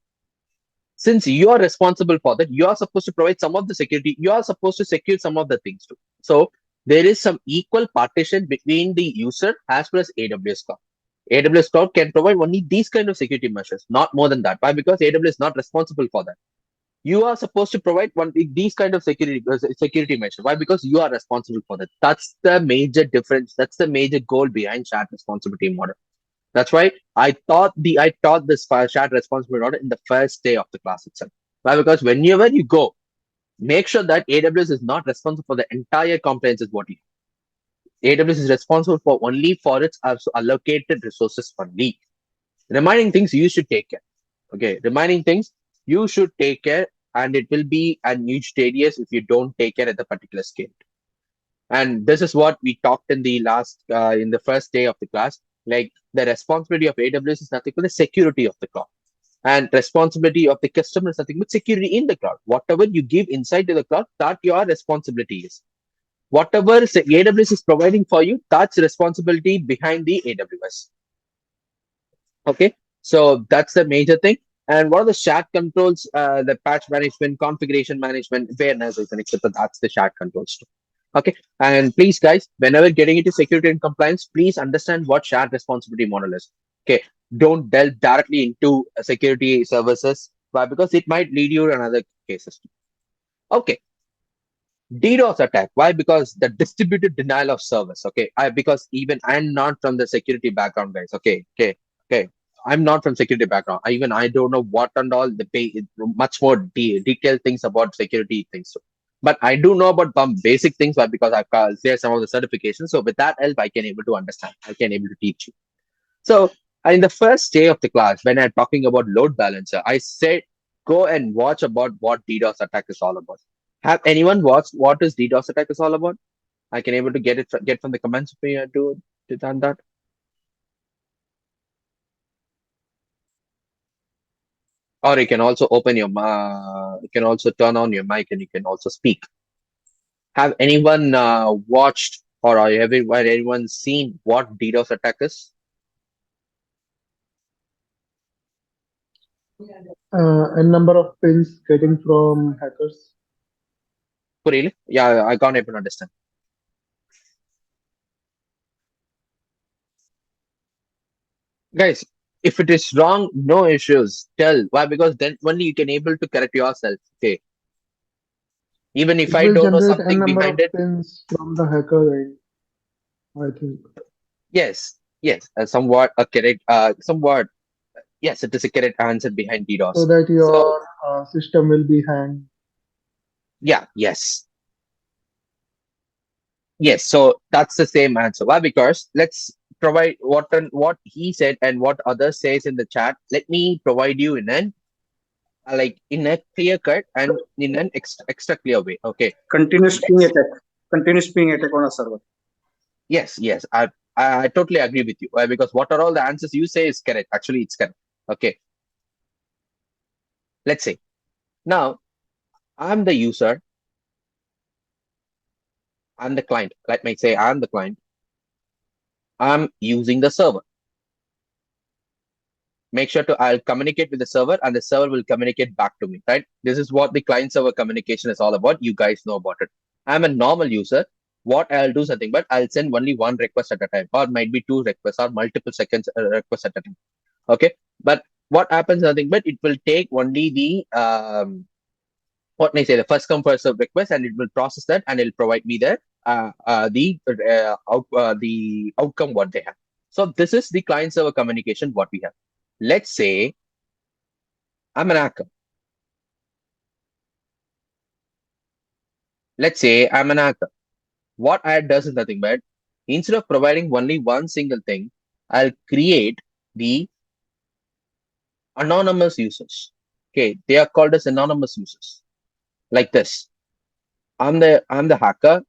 Since you are responsible for that, you are supposed to provide some of the security. You are supposed to secure some of the things too. So there is some equal partition between the user as well as AWS cloud. AWS cloud can provide only these kind of security measures, not more than that. Why? Because AWS is not responsible for that. You are supposed to provide one these kind of security measures. Why? Because you are responsible for that. That's the major difference. That's the major goal behind shared responsibility model. That's why I taught this shared responsibility model in the first day of the class itself. Why? Because whenever you go, make sure that AWS is not responsible for the entire compliance is what you AWS is responsible for only for its allocated resources only. Remaining things you should take care. Okay, remaining things you should take care, and it will be an huge tedious if you don't take care at the particular scale. And this is what we talked in the in the first day of the class. Like the responsibility of AWS is nothing but the security of the cloud, and responsibility of the customer is nothing but security in the cloud. Whatever you give inside to the cloud, that your responsibility is. Whatever AWS is providing for you, that's responsibility behind the AWS. Okay, so that's the major thing. And what are the shared controls? The patch management, configuration management, fairness, and etc. That's the shared controls too. Okay, and please, guys, whenever getting into security and compliance, please understand what shared responsibility model is. Okay, don't delve directly into security services, why? Because it might lead you to another cases. Okay, DDoS attack. Why? Because the distributed denial of service. Okay. Because even I'm not from the security background, guys. Okay. I'm not from security background. I don't know what and all the pay much more detailed things about security things. But I do know about some basic things, but because I've cleared some of the certifications. So with that help, I can able to understand. I can able to teach you. So in the first day of the class, when I'm talking about load balancer, I said go and watch about what DDoS attack is all about. Have anyone watched what is DDoS attack is all about? I can able to get from the comments if you to done that. Or you can also open your you can also turn on your mic and you can also speak. Have anyone watched or have anyone seen what DDoS attack is? A number of pins getting from hackers. Really? Yeah, I can't even understand. Guys, if it is wrong, no issues. Tell why, because then only you can able to correct yourself. Okay. Even if It I will don't know generate n something number behind of it, pins from the hacker end, I think, yes, yes, somewhat a correct, somewhat yes, it is a correct answer behind so DDoS. that So your system will be hanged. yeah, yes, yes. So that's the same answer. Why? Because let's provide what he said and what others says in the chat. Let me provide you in an like in a clear cut and in an extra clear way. Okay. Continuous ping Let's attack. Continuous ping attack on a server. yes, yes. I totally agree with you. Why? Because what are all the answers you say is correct. Actually, it's correct. Okay. Let's say now I'm the user, I'm the client. Let me say I'm the client. I'm using the server. Make sure to I'll communicate with the server and the server will communicate back to me, right? This is what the client server communication is all about. You guys know about it. I'm a normal user. What I'll do something, but I'll send only one request at a time, or might be two requests, or multiple seconds requests at a time. Okay, but what happens nothing, but it will take only the what may I say the first come first serve request, and it will process that and it'll provide me the outcome what they have. So this is the client server communication what we have. Let's say I'm an hacker. Let's say I'm an hacker. What I does is nothing but instead of providing only one single thing, I'll create the anonymous users. Okay, they are called as anonymous users. Like this. I'm the hacker.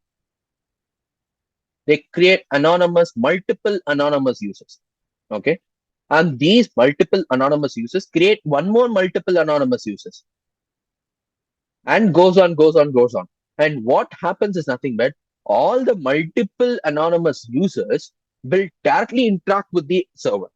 They create multiple anonymous users. Okay. And these multiple anonymous users create one more multiple anonymous users and goes on. And what happens is nothing but all the multiple anonymous users will directly interact with the server,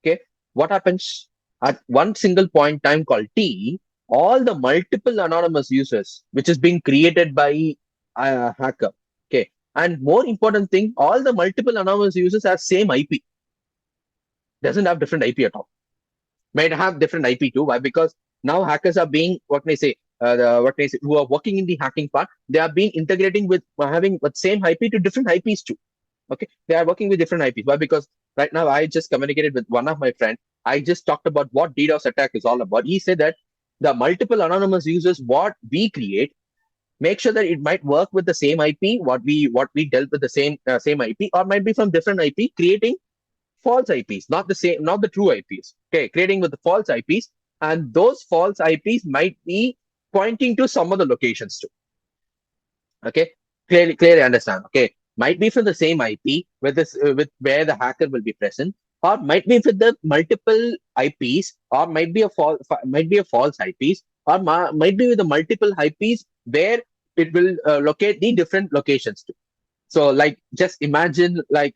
Okay. What happens at one single point time called T, all the multiple anonymous users, which is being created by a hacker. Okay. And more important thing, all the multiple anonymous users have same IP, doesn't have different IP at all. Might have different IP too. Why? Because now hackers are being who are working in the hacking part, they are being integrating with having the same IP to different IPs too. Okay, they are working with different IPs. Why? Because right now I just communicated with one of my friend. I just talked about what DDoS attack is all about. He said that the multiple anonymous users what we create, make sure that it might work with the same IP what we dealt with the same IP, or might be from different IP, creating false IPs, not the same, not the true IPs. Okay, creating with the false IPs, and those false IPs might be pointing to some of the locations too. Okay, clearly understand. Okay, might be from the same IP with with where the hacker will be present, or might be with the multiple IPs, or might be a false IPs, or might be with the multiple IPs where it will locate the different locations too. So like just imagine like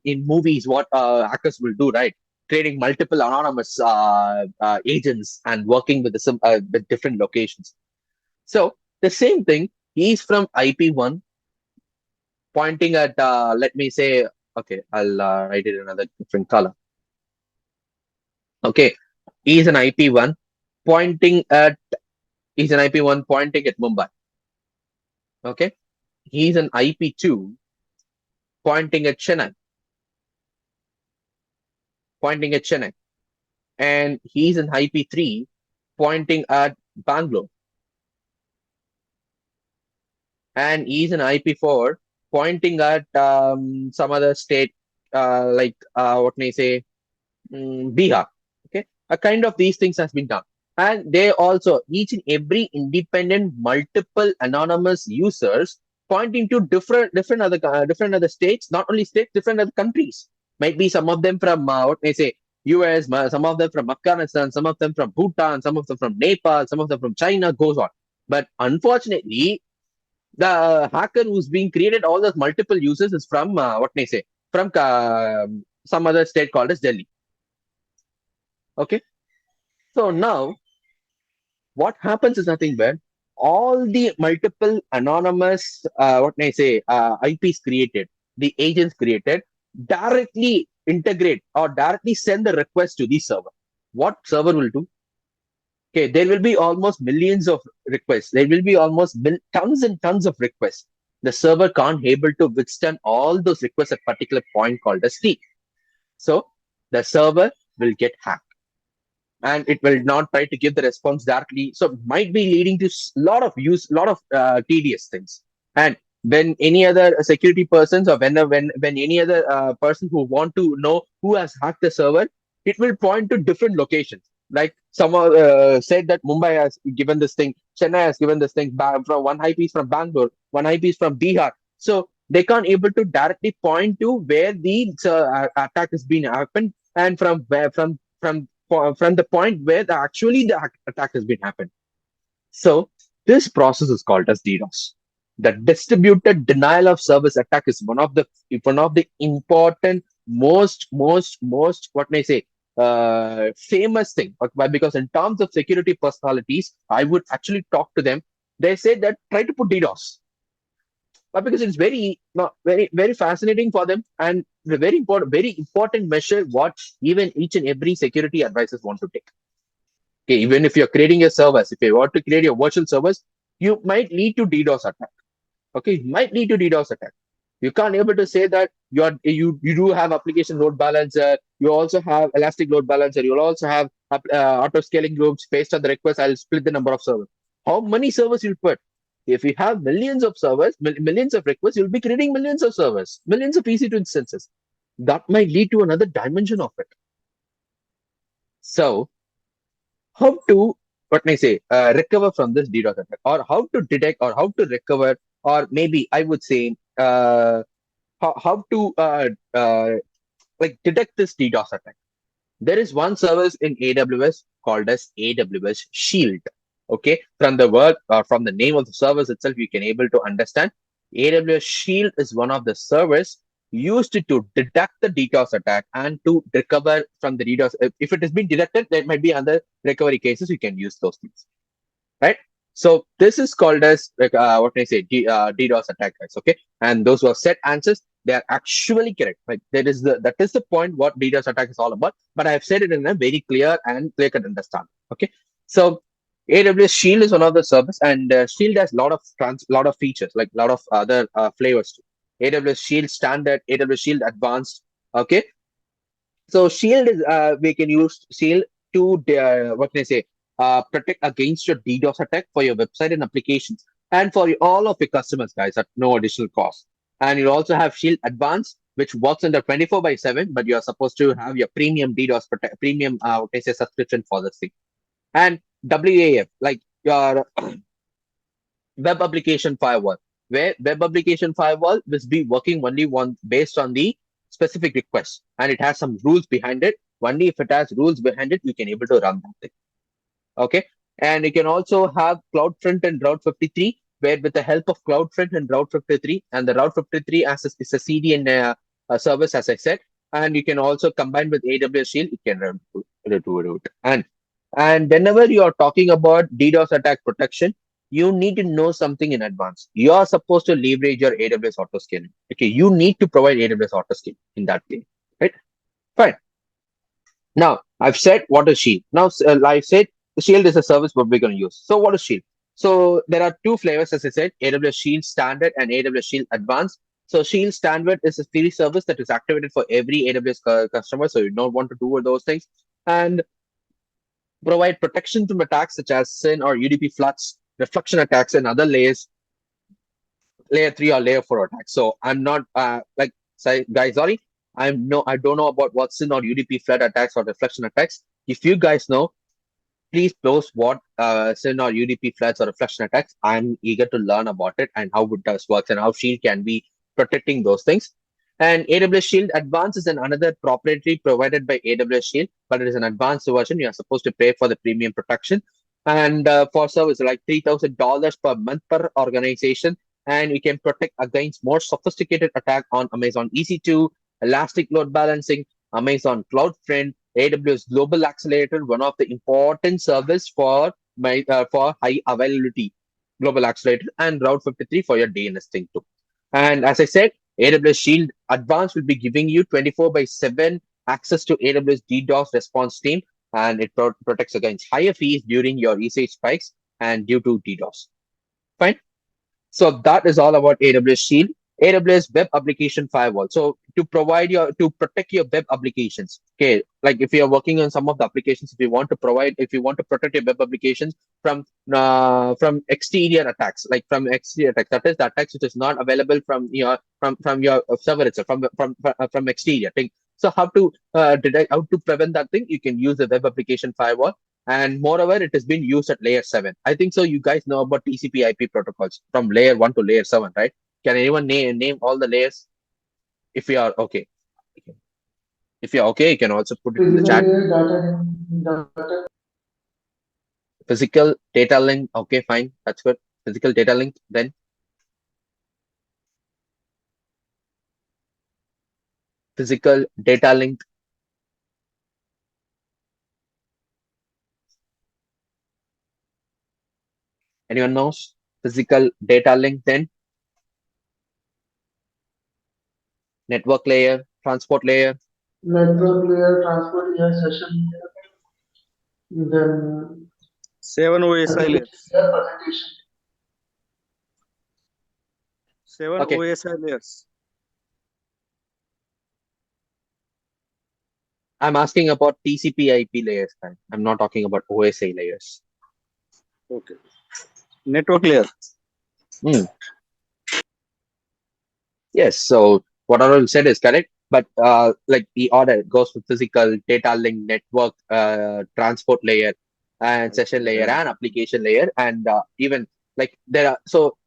in movies what hackers will do, right? Creating multiple anonymous agents and working with with different locations. So the same thing, he's from IP1 pointing at let me say, okay, I'll write it another different color. Okay, he's an IP1 pointing at he's an IP1 pointing at Mumbai. Okay, he's an IP2 pointing at Chennai, pointing at Chennai. And he's in IP3 pointing at Bangalore. And he's in IP4 pointing at some other state like what may I say, Bihar. Okay, a kind of these things has been done. And they also each and every independent multiple anonymous users pointing to different other states, not only states, different other countries. Might be some of them from what may I say US, some of them from Afghanistan, some of them from Bhutan, some of them from Nepal, some of them from China, goes on. But unfortunately, the hacker who's being created all those multiple users is from what may I say from some other state called as Delhi. Okay, so now what happens is nothing but all the multiple anonymous what may I say IPs created. the agents created directly integrate or directly send the request to the server. What server will do? Okay, there will be almost millions of requests. There will be almost tons and tons of requests. The server can't able to withstand all those requests at particular point called as T. So the server will get hacked and it will not try to give the response directly. So it might be leading to lot of tedious things. And when any other security persons or when any other person who want to know who has hacked the server, it will point to different locations. Like someone said that Mumbai has given this thing, Chennai has given this thing, from one IP is from Bangalore, one IP is from Bihar. So they can't able to directly point to where the attack has been happened and from where from the point where actually the attack has been happened. So this process is called as DDoS. The distributed denial of service attack is one of the important, most what may I say, famous thing. But because in terms of security personalities, I would actually talk to them. They say that try to put DDoS, but because it's very fascinating for them and the very important measure what even each and every security advisors want to take. Okay, even if you're creating a service, if you want to create your virtual service, you might need to DDoS attack. Okay, you might need to DDoS attack. You can't able to say that you do have application load balancer, you also have elastic load balancer, you'll also have auto scaling groups based on the request. I'll split the number of servers. How many servers you'll put? If you have millions of servers, millions of requests, you'll be creating millions of servers, millions of EC2 instances. That might lead to another dimension of it. So how to what may I say recover from this DDoS attack, or how to detect, or how to recover, or maybe I would say how to like detect this DDoS attack. There is one service in AWS called as AWS Shield. Okay, from the word or from the name of the service itself, you can able to understand AWS Shield is one of the servers used to detect the DDoS attack and to recover from the DDoS. If it has been detected, there might be other recovery cases. You can use those things, right? So this is called as like what can I say, DDoS attack, guys. Okay, and those who have set answers, they are actually correct. Like that is the point what DDoS attack is all about. But I have said it in a very clear and clear cut understand. Okay, so AWS Shield is one of the service, and Shield has lot of features, like lot of other flavors too. AWS Shield Standard, AWS Shield Advanced. Okay, so Shield is we can use Shield to what can I say, protect against your DDoS attack for your website and applications, and for all of your customers, guys, at no additional cost. And you also have Shield Advanced, which works under 24/7, but you are supposed to have your premium DDoS premium what can I say, subscription for this thing. And WAF, like your web application firewall, where web application firewall will be working only one based on the specific request, and it has some rules behind it. Only if it has rules behind it, you can able to run that thing. Okay, and you can also have CloudFront and Route 53, where with the help of CloudFront and Route 53, and the Route 53 is a CDN service, as I said, and you can also combine with AWS Shield, you can run it. And whenever you are talking about DDoS attack protection, you need to know something in advance. You are supposed to leverage your AWS autoscaling. Okay, you need to provide AWS autoscaling in that case, right? Fine. Now, I've said what is Shield. Now, like I said, the Shield is a service what we're going to use. So, what is Shield? So, there are two flavors, as I said, AWS Shield Standard and AWS Shield Advanced. So, Shield Standard is a free service that is activated for every AWS customer. So, you don't want to do those things. And provide protection from attacks such as SYN or UDP floods, reflection attacks, and other layers, layer 3 or layer 4 attacks. So I'm not guys, sorry, I don't know about what SYN or UDP flood attacks or reflection attacks. If you guys know, please post what SYN or UDP floods or reflection attacks. I'm eager to learn about it and how it does works and how Shield can be protecting those things. And AWS Shield Advanced is another proprietary provided by AWS Shield, but it is an advanced version. You are supposed to pay for the premium protection. And for service, like $3,000 per month per organization. And you can protect against more sophisticated attack on Amazon EC2, Elastic Load Balancing, Amazon CloudFront, AWS Global Accelerator, one of the important service for high availability, Global Accelerator, and Route 53 for your DNS thing too. And as I said, AWS Shield Advanced will be giving you 24/7 access to AWS DDoS response team, and it protects against higher fees during your usage spikes and due to DDoS. Fine. So that is all about AWS Shield. AWS Web Application Firewall. So to protect your web applications. Okay, like if you are working on some of the applications, if you want to protect your web applications from exterior attacks, that is the attacks which is not available from your server itself, from exterior thing. So how to prevent that thing? You can use the Web Application Firewall, and moreover, it has been used at layer 7. I think so. You guys know about TCP IP protocols from layer 1 to layer 7, right? Can anyone name all the layers? If you are okay. If you're okay, you can also put it in the Physical chat. layer, data. Physical data link. Okay, fine. That's good. Physical data link. Then physical data link. Anyone knows? Physical data link. Then network layer, transport layer. Network layer, transport layer, session layer, then 7 OSI layers. layer presentation. 7 Okay. OSI layers. I'm asking about TCP IP layers. Man. I'm not talking about OSI layers. Okay. Network layer. Yes. So what Arul said is correct, but like the order goes with physical data link, network, transport layer, and session layer, and application layer, and even like there are. So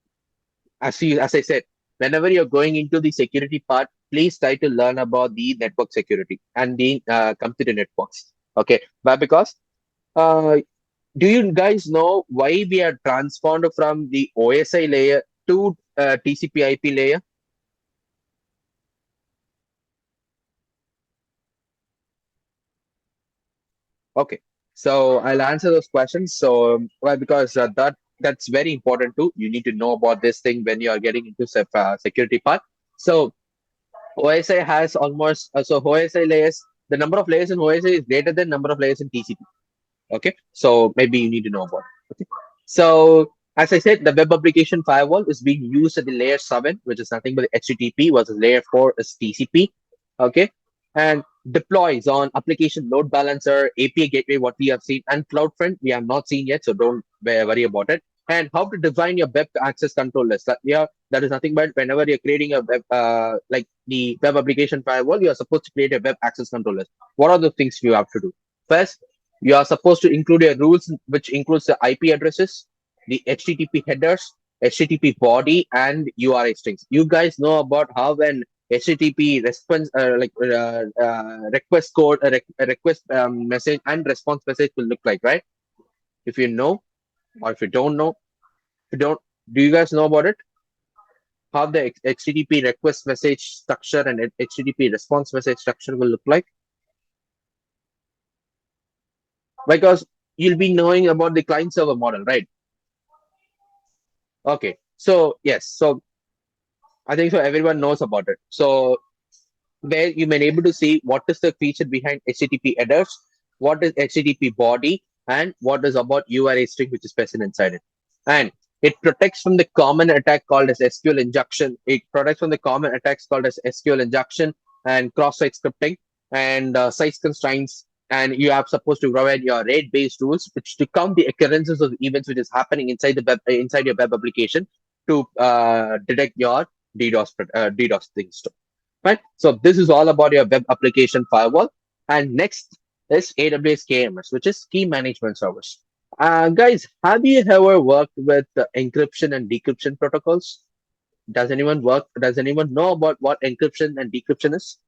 as I said, whenever you're going into the security part, please try to learn about the network security and the computer networks. Okay, but because uh, do you guys know why we are transformed from the OSI layer to TCP IP layer? Okay, so I'll answer those questions. So, well, because that's very important too. You need to know about this thing when you are getting into security part. So, OSI has almost OSI layers. The number of layers in OSI is greater than number of layers in TCP. Okay, so maybe you need to know about it. Okay, so as I said, the web application firewall is being used at the layer 7, which is nothing but HTTP, versus layer 4 is TCP. Okay, and deploys on application load balancer, API gateway, what we have seen, and CloudFront we have not seen yet, so don't worry about it. And how to define your web access control list. That is nothing but whenever you're creating a web, like the web application firewall, you are supposed to create a web access control list. What are the things you have to do? First, you are supposed to include your rules, which includes the IP addresses, the HTTP headers, HTTP body, and URI strings. You guys know about how an HTTP response, request code, request message, and response message will look like, right? If you know, or if you don't know, do you guys know about it? How the HTTP request message structure and HTTP response message structure will look like? Because you'll be knowing about the client server model, right? Okay, so yes, so I think so everyone knows about it. So where you may be able to see what is the feature behind HTTP headers, what is HTTP body, and what is about URI string which is present inside it. And it protects from the common attack called as SQL injection. It protects from the common attacks called as SQL injection and cross-site scripting and size constraints. And you are supposed to provide your rate-based rules, which to count the occurrences of events which is happening inside the web, inside your web application to detect your DDoS things too. Right? So this is all about your web application firewall. And next is AWS KMS, which is key management service. Guys, have you ever worked with encryption and decryption protocols? Does anyone know about what encryption and decryption is?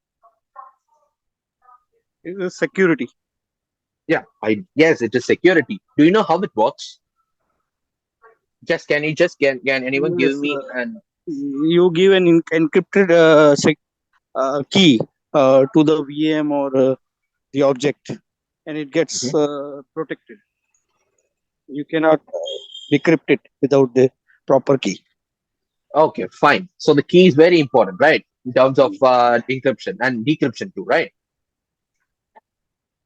It is security. Yeah, yes, it is security. Do you know how it works? Can anyone give Yes, me an you give an encrypted key to the VM or the object, and it gets protected. You cannot decrypt it without the proper key. Okay, fine. So the key is very important, right? in terms of encryption and decryption too, right?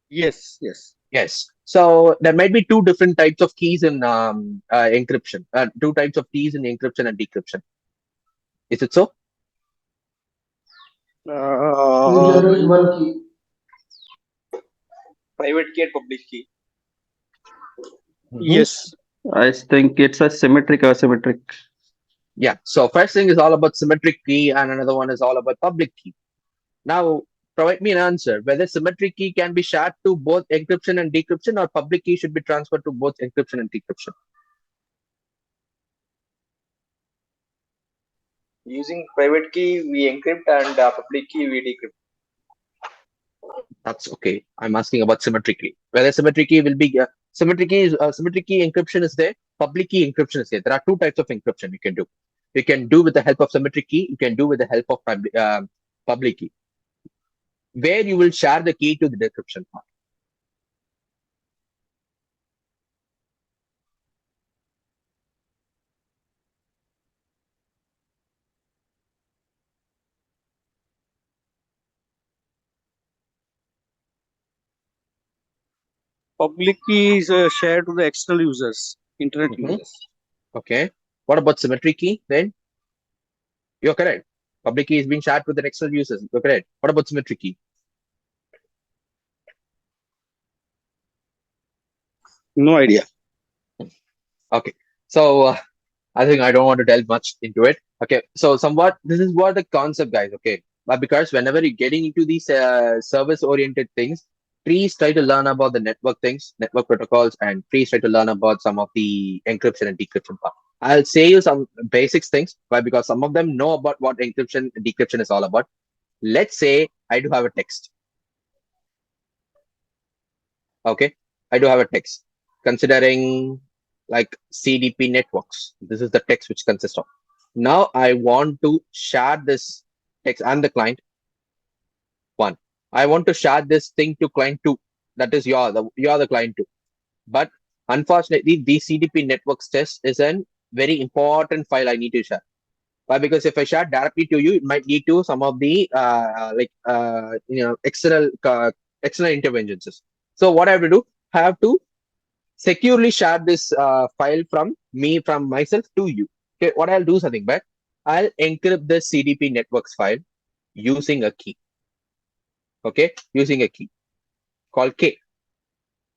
Yes, yes. Yes. So there might be two different types of keys in encryption, two types of keys in encryption and decryption. Is it so? You Uh, generate one key. Private key and public key. Mhm. yes, I think it's a symmetric asymmetric. Yeah. So first thing is all about symmetric key, and another one is all about public key. Now, provide me an answer whether symmetric key can be shared to both encryption and decryption, or public key should be transferred to both encryption and decryption. Using private key, we encrypt and public key, we decrypt. That's okay. I'm asking about symmetric key. Whether symmetric key will be symmetric key encryption is there, public key encryption is there. There are two types of encryption you can do. You can do with the help of symmetric key. You can do with the help of public key, where you will share the key to the decryption part. Public key is shared to the external users, internet Mhm. users. Okay. What about symmetric key then? You're correct. Public key is being shared with the external users. You're correct. What about symmetric key? No idea. Okay. So I think I don't want to delve much into it. Okay. So somewhat this is what the concept, guys. Okay. But because whenever you're getting into these service-oriented things, please try to learn about the network things, network protocols, and please try to learn about some of the encryption and decryption part. I'll say you some basics things, why? Because some of them know about what encryption and decryption is all about. Let's say I do have a text. Okay. I do have a text. Considering like CDP networks. This is the text which consists of. Now I want to share this text. I'm the client one. I want to share this thing to client two. That is you're the client two. But unfortunately, the CDP networks test is an very important file I need to share. Why? Because if I share directly to you, it might lead to some of the external interventions. So what I have to do, I have to securely share this file from myself to you. Okay, what I'll do is something, but I'll encrypt the CDP networks file using a key. Okay, using a key called K.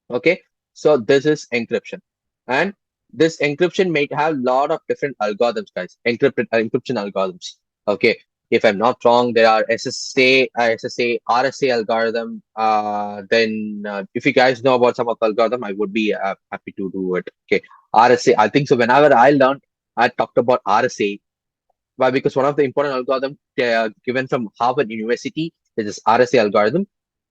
Okay, so this is encryption, and this encryption may have a lot of different algorithms, guys. Encryption algorithms. Okay, if I'm not wrong, there are SSA, RSA algorithm. Then if you guys know about some of the algorithm, I would be happy to do it. Okay, RSA. I think so. Whenever I learned, I talked about RSA. Why? Because one of the important algorithm given from Harvard University is this RSA algorithm,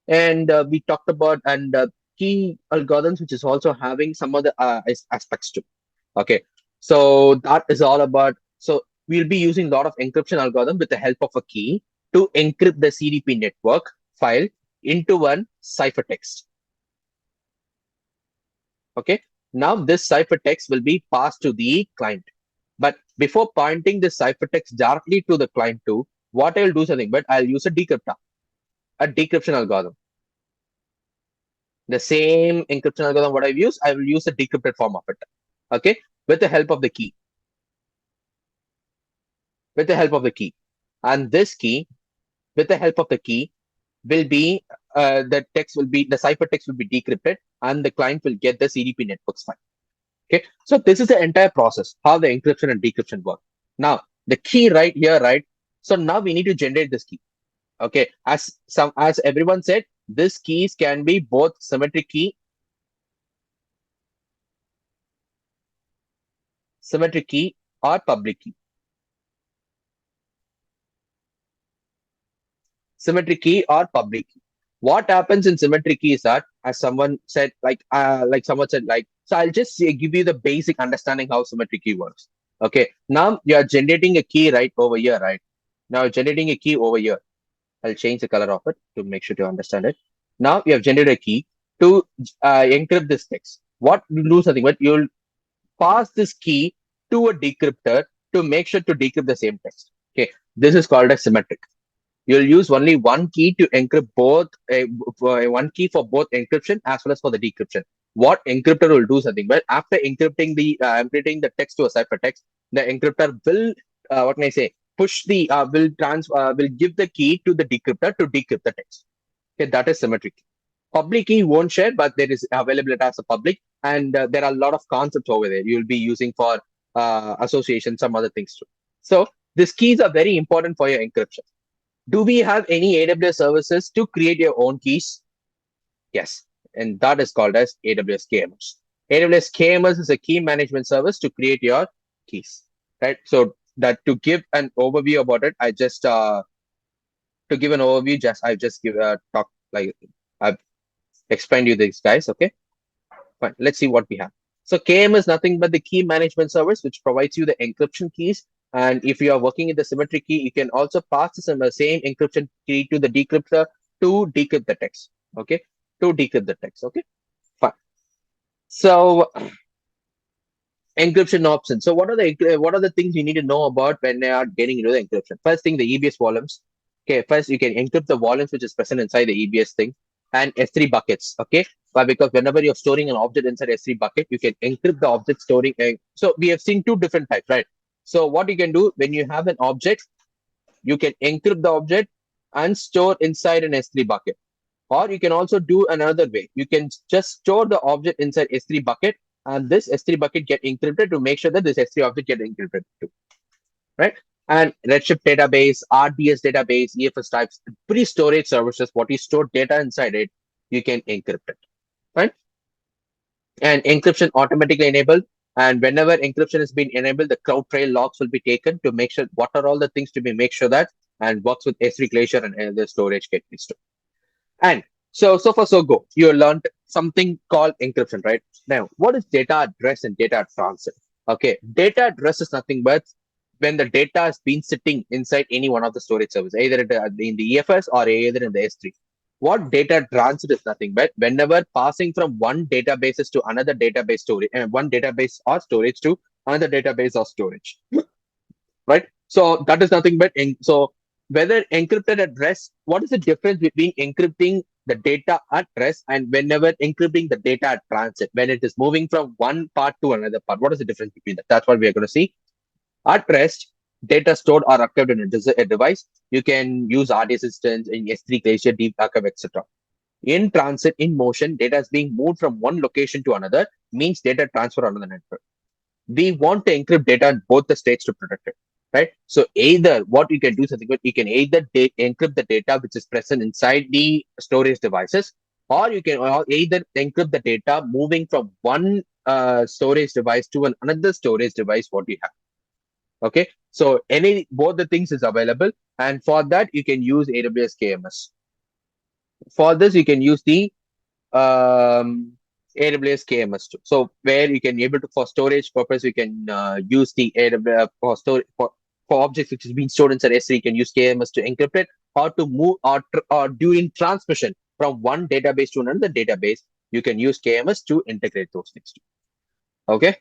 and we talked about and key algorithms, which is also having some other aspects too. Okay, so that is all about. So we'll be using a lot of encryption algorithm with the help of a key to encrypt the CDP network file into one ciphertext. Okay, now this ciphertext will be passed to the client. But before pointing the ciphertext directly to the client too, what I'll do something, but I'll use a decryption algorithm. The same encryption algorithm what I've used, I will use the decrypted form of it. Okay, with the help of the key. With the help of the key. And this key, with the help of the key, will be the ciphertext will be decrypted, and the client will get the CDP networks file. Okay, so this is the entire process, how the encryption and decryption work. Now, the key right here, right? So now we need to generate this key. Okay, as everyone said, these keys can be both symmetric key or public key. Symmetric key or public key. What happens in symmetric key is that, as someone said, so I'll just give you the basic understanding how symmetric key works. Okay, now you are generating a key right over here, right? Now you're generating a key over here. I'll change the color of it to make sure to understand it. Now you have generated a key to encrypt this text. What you do something, but you'll pass this key to a decryptor to make sure to decrypt the same text. Okay, this is called a symmetric. You'll use only one key to encrypt both, one key for both encryption as well as for the decryption. What encryptor will do something, but after encrypting the text to a ciphertext, the encryptor will, what can I say, push the will give the key to the decryptor to decrypt the text. Okay, that is symmetric. Public key won't share, but there is available as a public, and there are a lot of concepts over there you'll be using for association, some other things too. So these keys are very important for your encryption. Do we have any AWS services to create your own keys? Yes, and that is called as AWS KMS. AWS KMS is a key management service to create your keys, right? So that to give an overview about it, I just to give an overview, I just give a talk like I've explained you these guys. Okay, fine. Let's see what we have. So KM is nothing but the key management service, which provides you the encryption keys. And if you are working in the symmetric key, you can also pass the same encryption key to the decryptor to decrypt the text. Okay, to decrypt the text. Okay, fine. So encryption options. So what are the things you need to know about when they are getting into the encryption? First thing, the EBS volumes. Okay, first you can encrypt the volumes which is present inside the EBS thing, and S3 buckets. Okay, but because whenever you're storing an object inside S3 bucket, you can encrypt the object storing. So we have seen two different types, right? So what you can do when you have an object, you can encrypt the object and store inside an S3 bucket. Or you can also do another way. You can just store the object inside S3 bucket, and this S3 bucket get encrypted to make sure that this S3 object get encrypted too, right? And Redshift database, RDS database, EFS types, pre-storage services, what you store data inside it, you can encrypt it, right? And encryption automatically enabled. And whenever encryption has been enabled, the CrowdTrail logs will be taken to make sure what are all the things to be make sure that and works with S3 Glacier and the storage gateways too. And so far so go. You learned something called encryption, right? Now, what is data address and data transit? Okay, data address is nothing but when the data has been sitting inside any one of the storage services, either in the EFS or either in the S3. What data transit is nothing but whenever passing from one database to another database storage, one database or storage to another database or storage, right? So that is nothing but so whether encrypted at rest, what is the difference between encrypting the data at rest and whenever encrypting the data at transit, when it is moving from one part to another part? What is the difference between that? That's what we are going to see. At rest, data stored or archived in a device. You can use RDS instance in S3, Glacier, Deep Archive, etc. In transit, in motion, data is being moved from one location to another, means data transfer on the network. We want to encrypt data in both the states to protect it, right? So either what you can do something good, you can either encrypt the data which is present inside the storage devices, or you can either encrypt the data moving from one storage device to another storage device what you have. Okay, so both the things is available, and for that you can use AWS KMS. For this you can use the AWS KMS too. So where you can able to for storage purpose, you can use the AWS for storage for objects which is being stored inside S3. You can use KMS to encrypt it, or to move or during transmission from one database to another database, you can use KMS to integrate those things too. Okay,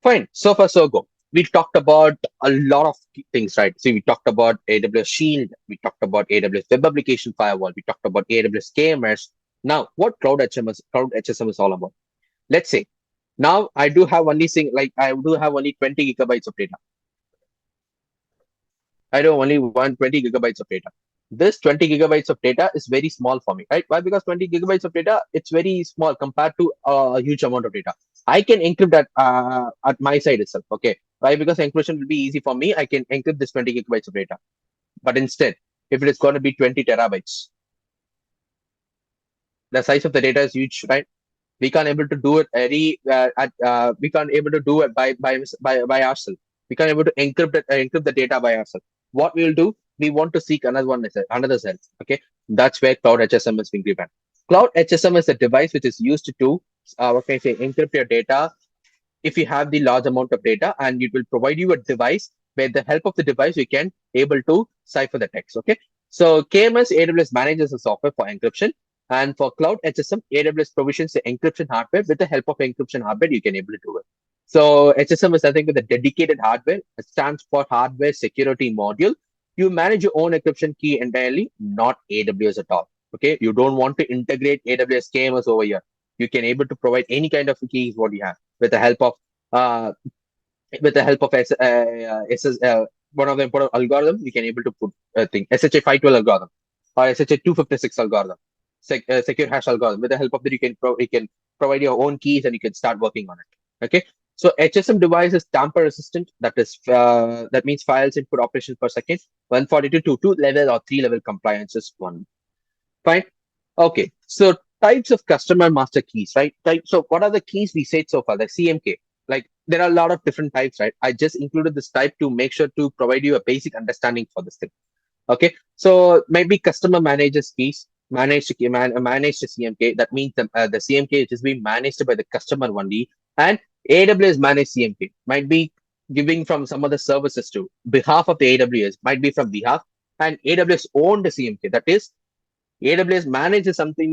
fine. So far so go. We talked about a lot of things, right? So we talked about AWS Shield, we talked about AWS Web Application Firewall, we talked about AWS KMS. Now, what Cloud HSM is all about? Let's say now I do have only 20 gigabytes of data. I do only want 20 gigabytes of data. This 20 gigabytes of data is very small for me, right? Why? Because 20 gigabytes of data, it's very small compared to a huge amount of data. I can encrypt that at my side itself. Okay. Why? Because encryption will be easy for me. I can encrypt this 20 gigabytes of data. But instead, if it is going to be 20 terabytes, the size of the data is huge, right? We can't able to do it we can't able to do it by ourselves. We can't able to encrypt the data by ourselves. What we will do, we want to seek another cell. Okay, that's where Cloud HSM is being given. Cloud HSM is a device which is used to encrypt your data if you have the large amount of data, and it will provide you a device where the help of the device you can able to cipher the text. Okay, so KMS AWS manages the software for encryption, and for Cloud HSM, AWS provisions the encryption hardware. With the help of encryption hardware, you can able to do it. So HSM is nothing with a dedicated hardware. It stands for Hardware Security Module. You manage your own encryption key entirely, not AWS at all. Okay, you don't want to integrate AWS KMS over here. You can able to provide any kind of keys what you have with the help of uh, one of the important algorithms. You can able to put a thing SHA 512 algorithm or SHA 256 algorithm, secure hash algorithm. With the help of that, you can provide your own keys and you can start working on it. Okay, so HSM device is tamper resistant. That means files input operations per second. 142 to 2 level or 3 level compliance is one. Fine. Okay. So types of customer master keys, right? So what are the keys we said so far? The CMK. Like there are a lot of different types, right? I just included this type to make sure to provide you a basic understanding for this thing. Okay. So maybe customer manages keys, managed CMK. That means the CMK which is being managed by the customer only, and AWS managed CMK might be giving from some other services to behalf of the AWS, might be from behalf, and AWS owned the CMK. That is AWS manages something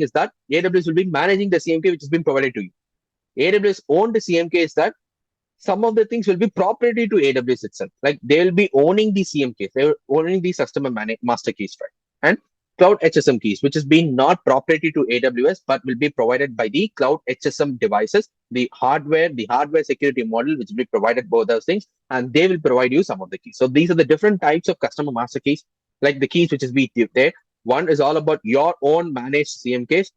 is that AWS will be managing the CMK which has been provided to you. AWS owned the CMK is that some of the things will be proprietary to AWS itself. Like they will be owning the CMKs, they are owning these customer master keys, right? And cloud HSM keys, which has been not proprietary to AWS, but will be provided by the cloud HSM devices, the hardware security model, which will be provided both those things, and they will provide you some of the keys. So these are the different types of customer master keys, like the keys which is be there. One is all about your own managed CMKs.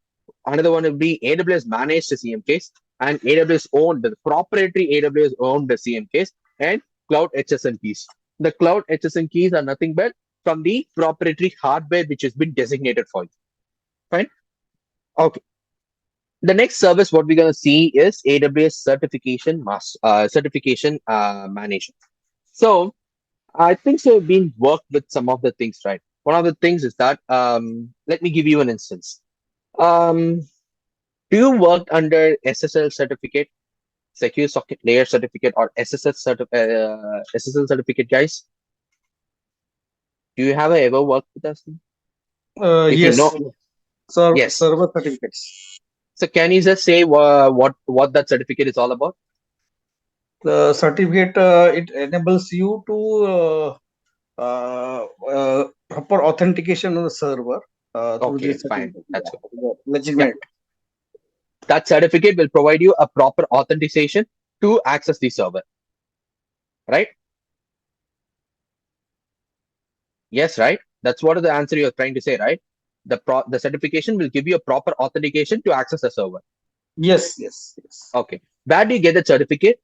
Another one will be AWS managed CMKs, and AWS owned the proprietary AWS owned the CMKs, and cloud HSM keys. The cloud HSM keys are nothing but from the proprietary hardware which has been designated for you. Fine. Okay. The next service what we're gonna see is AWS certification manager. So I think so. Been worked with some of the things, right? One of the things is that let me give you an instance. Um, do you work under SSL certificate, secure socket layer certificate, or SSL certificate, guys? Do you have ever worked with us? If you Yes, know, yes. server certificates. So can you just say what that certificate is all about? The certificate it enables you to proper authentication on the server through Okay, this fine. certificate. That's good. Yeah, Yeah, legitimate. that certificate will provide you a proper authentication to access the server, right? Yes, right. That's what the answer you're trying to say, right? The certification will give you a proper authentication to access the server. Yes, yes, yes. Okay. Where do you get the certificate?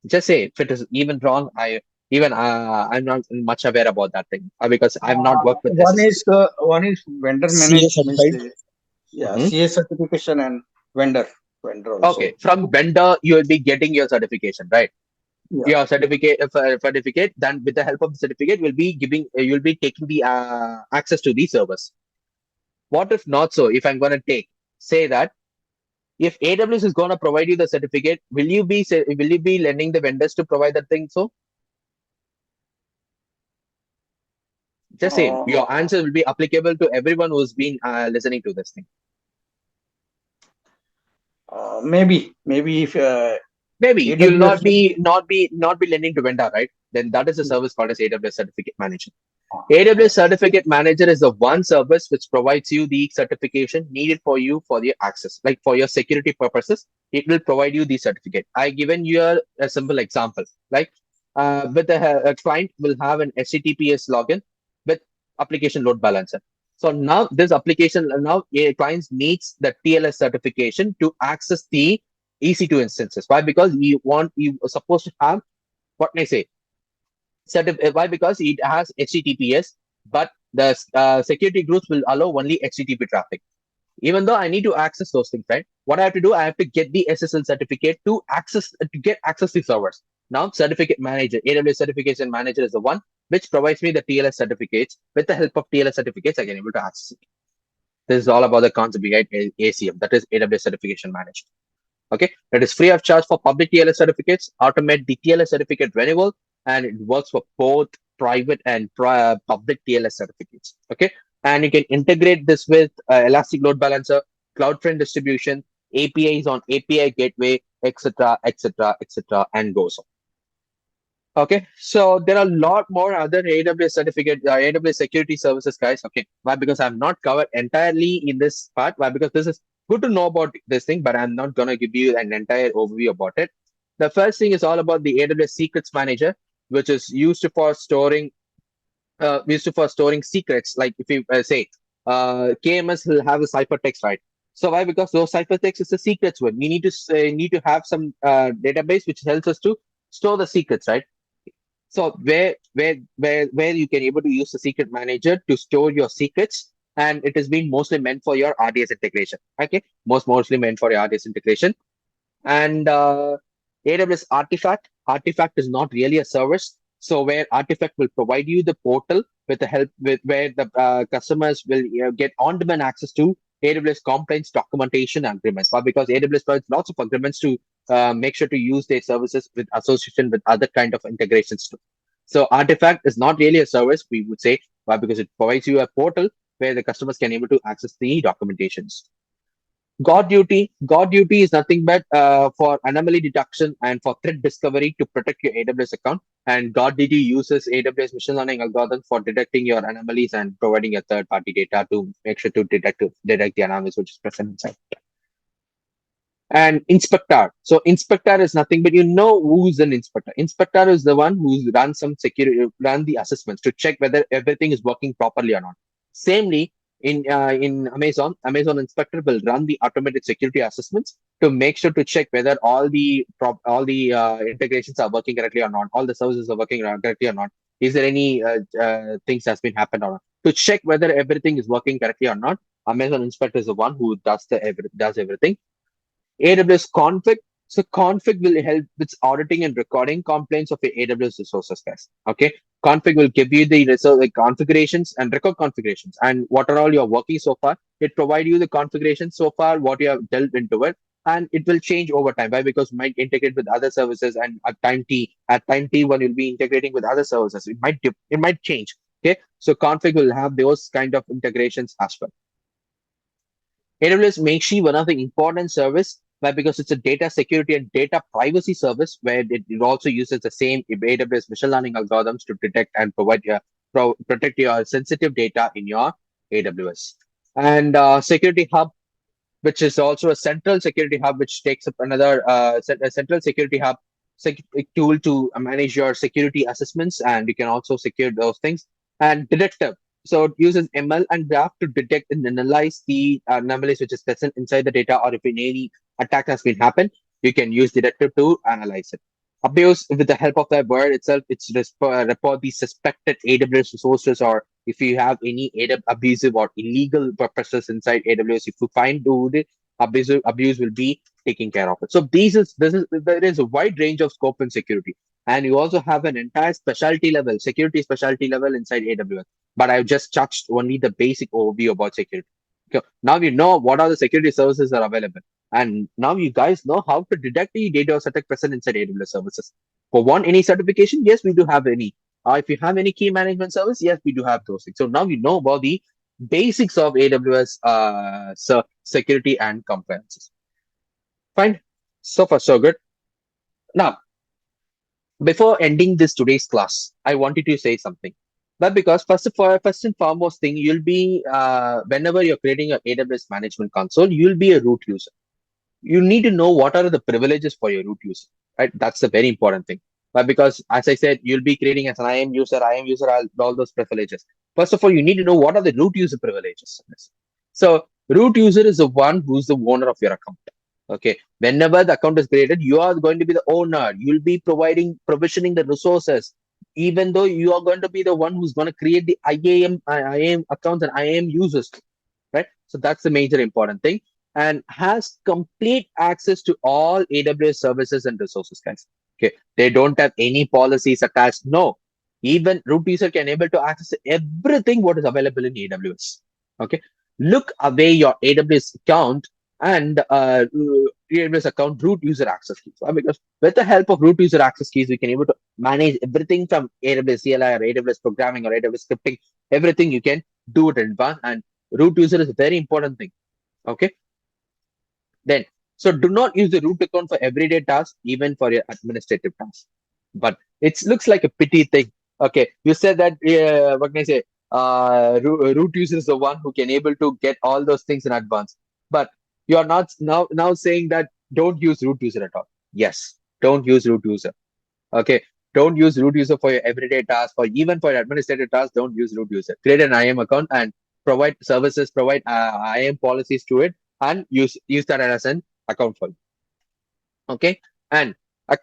Just say if it is even wrong. I'm not much aware about that thing because I've not worked with One SSL. is vendor CA managed means certified. yeah, Mhm. CA certification and vendor Okay, also. from vendor you will be getting your certification, right? Yeah, Your yeah. certificate. Then with the help of the certificate, will be giving you'll be taking the access to the servers. What if not so? If I'm going to say that if AWS is going to provide you the certificate, will you be lending the vendors to provide that thing? So just say Uh, your answer will be applicable to everyone who's been listening to this thing. maybe if Maybe you'll AWS. not be lending to vendor, right? Then that is a service called as AWS Certificate Manager. AWS Certificate Manager is the one service which provides you the certification needed for you for the access, like for your security purposes. It will provide you the certificate. I given you a simple example, like with a client will have an HTTPS login with application load balancer. So now this application now a client needs the TLS certification to access the EC2 instances. Why? Because you are supposed to have what can I say why? Because it has HTTPS, but the security groups will allow only HTTP traffic. Even though I need to access those things, right? What I have to do, I have to get the SSL certificate to get access to servers. Now, certificate manager, AWS certification manager is the one which provides me the TLS certificates. With the help of TLS certificates, I can able to access it. This is all about the concept behind ACM, that is AWS certification manager. Okay, it is free of charge for public TLS certificates. Automate the TLS certificate renewal, and it works for both private and public TLS certificates. Okay, and you can integrate this with Elastic Load Balancer, CloudFront distribution, APIs on API gateway, etc., etc., etc., and goes on. Okay, so there are a lot more other AWS certificate, AWS security services, guys. Okay, why? Because I'm not covered entirely in this part. Why? Because this is good to know about this thing, but I'm not gonna give you an entire overview about it. The first thing is all about the AWS Secrets Manager, which is used for storing secrets. Like if you say KMS will have a ciphertext, right? So why? Because those ciphertext is the secrets one. We need to have some database which helps us to store the secrets, right? So where you can able to use the secret manager to store your secrets, and it has been mostly meant for your RDS integration. Okay, mostly meant for your RDS integration. And AWS Artifact is not really a service. So where Artifact will provide you the portal with the help with where the customers will get on-demand access to AWS compliance documentation agreements. But because AWS provides lots of agreements to make sure to use their services with association with other kind of integrations too. So Artifact is not really a service, we would say, but because it provides you a portal where the customers can able to access the documentations. God duty is nothing but for anomaly detection and for threat discovery to protect your AWS account. And God duty uses AWS machine learning algorithms for detecting your anomalies and providing a third party data to make sure to detect the anomalies which is present inside. And inspector. So inspector is nothing but who's an inspector. Inspector is the one who's run some security, run the assessments to check whether everything is working properly or not. Samely, in Amazon inspector will run the automated security assessments to make sure to check whether all the integrations are working correctly or not, all the services are working correctly or not. Is there any things that's been happened or not? To check whether everything is working correctly or not, Amazon inspector is the one who does everything. AWS config. So config will help with auditing and recording complaints of your AWS resources, guys. Okay. Config will give you the resource like configurations and record configurations and what are all you're working so far. It provide you the configuration so far, what you have dealt into it, and it will change over time. Why? Because it might integrate with other services, and at time T one you'll be integrating with other services. It might change. Okay. So config will have those kind of integrations as well. AWS makes you one of the important service why because it's a data security and data privacy service where it also uses the same AWS machine learning algorithms to detect and protect your sensitive data in your AWS. And Security Hub, which is also a central security hub, which takes up another a central security hub tool to manage your security assessments, and you can also secure those things. And Detector, so it uses ML and graph to detect and analyze the anomalies which is present inside the data, or if any attack has been happened, you can use Detector to analyze it. Abuse, with the help of that word itself, it's report the suspected AWS resources, or if you have any abusive or illegal purposes inside AWS. If you find the abuse will be taking care of it. So there is a wide range of scope in security, and you also have an entire security specialty level inside AWS. But I've just touched only the basic overview about security. Okay. Now you know what are the security services that are available. And now you guys know how to detect the data attack present inside AWS services. For one, any certification, yes, we do have any. If you have any key management service, yes, we do have those things. So now you know about the basics of AWS security and compliances. Fine. So far, so good. Now, before ending this today's class, I wanted to say something. But because first and foremost thing, you'll be whenever you're creating your AWS management console, you'll be a root user. You need to know what are the privileges for your root user, right? That's a very important thing. But because, as I said, you'll be creating as an IAM user, all those privileges. First of all, you need to know what are the root user privileges. So root user is the one who's the owner of your account. Okay. Whenever the account is created, you are going to be the owner. You'll be provisioning the resources, even though you are going to be the one who's going to create the IAM accounts and IAM users, right? So that's the major important thing, and has complete access to all AWS services and resources, guys. Okay, they don't have any policies attached. No, even root user can able to access everything what is available in AWS. Okay, look away your AWS account and AWS account root user access keys. Because with the help of root user access keys, we can able to manage everything from AWS CLI or AWS programming or AWS scripting. Everything you can do it in advance, and root user is a very important thing. Okay. Then So do not use the root account for everyday tasks, even for your administrative tasks. But it looks like a pity thing. Okay, you said that what can I say? Root user is the one who can able to get all those things in advance. But you are not now saying that don't use root user at all. Yes, don't use root user. Okay, don't use root user for your everyday task or even for your administrative tasks. Don't use root user. Create an IAM account and provide services, provide IAM policies to it, and use that as an account for you. Okay, and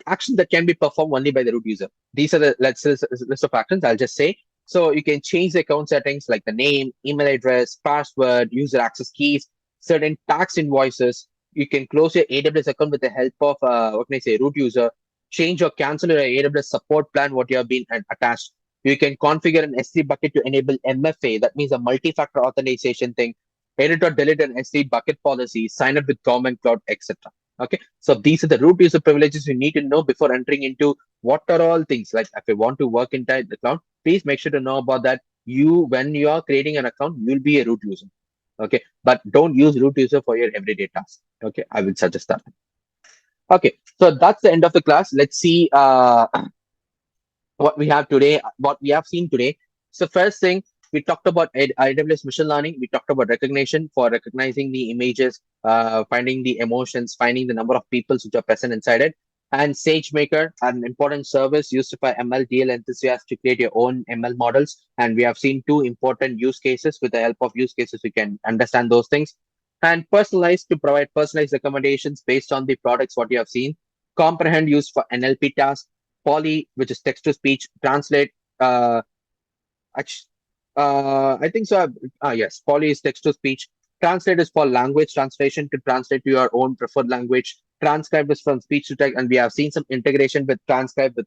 actions that can be performed only by the root user. These are the list of actions. I'll just say. So you can change the account settings like the name, email address, password, user access keys, certain tax invoices. You can close your AWS account with the help of what can I say, root user. Change or cancel your AWS support plan, what you have been attached. You can configure an S3 bucket to enable MFA. That means a multi-factor authorization thing. Edit or delete an S3 bucket policy. Sign up with government cloud, etc. Okay, so these are the root user privileges you need to know before entering into what are all things. Like if you want to work inside the cloud, please make sure to know about that. When you are creating an account, you'll be a root user. Okay, but don't use root user for your everyday tasks. Okay, I will suggest that. Okay, so that's the end of the class. Let's see what we have today, what we have seen today. So first thing, we talked about AWS machine learning. We talked about recognition for recognizing the images, finding the emotions, finding the number of people which are present inside it. And SageMaker, an important service used by ML DL enthusiasts to create your own ML models. And we have seen two important use cases. With the help of use cases, we can understand those things. And personalized to provide personalized recommendations based on the products what you have seen. Comprehend used for NLP tasks. Poly, which is text to speech, translate. Uh, I think so. Yes, Poly is text to speech. Translate is for language translation to translate to your own preferred language. Transcribe is from speech to text, and we have seen some integration with transcribe with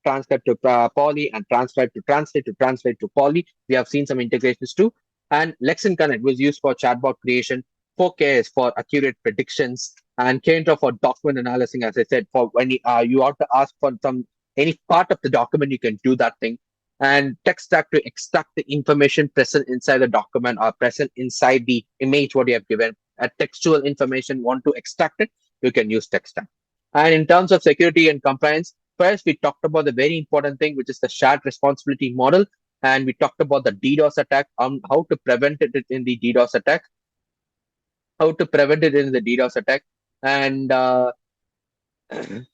transcribe to Poly and transcribe to translate to Poly. We have seen some integrations too. And Lexin Connect was used for chatbot creation. 4K is for accurate predictions, and Kento for document analysis. As I said, for when you have to ask for some any part of the document, you can do that thing. And text stack to extract the information present inside the document or present inside the image what you have given. A textual information want to extract it, you can use text stack. And in terms of security and compliance, first we talked about the very important thing, which is the shared responsibility model. And we talked about the DDoS attack, how to prevent it in the DDoS attack, how to prevent it in the DDoS attack. And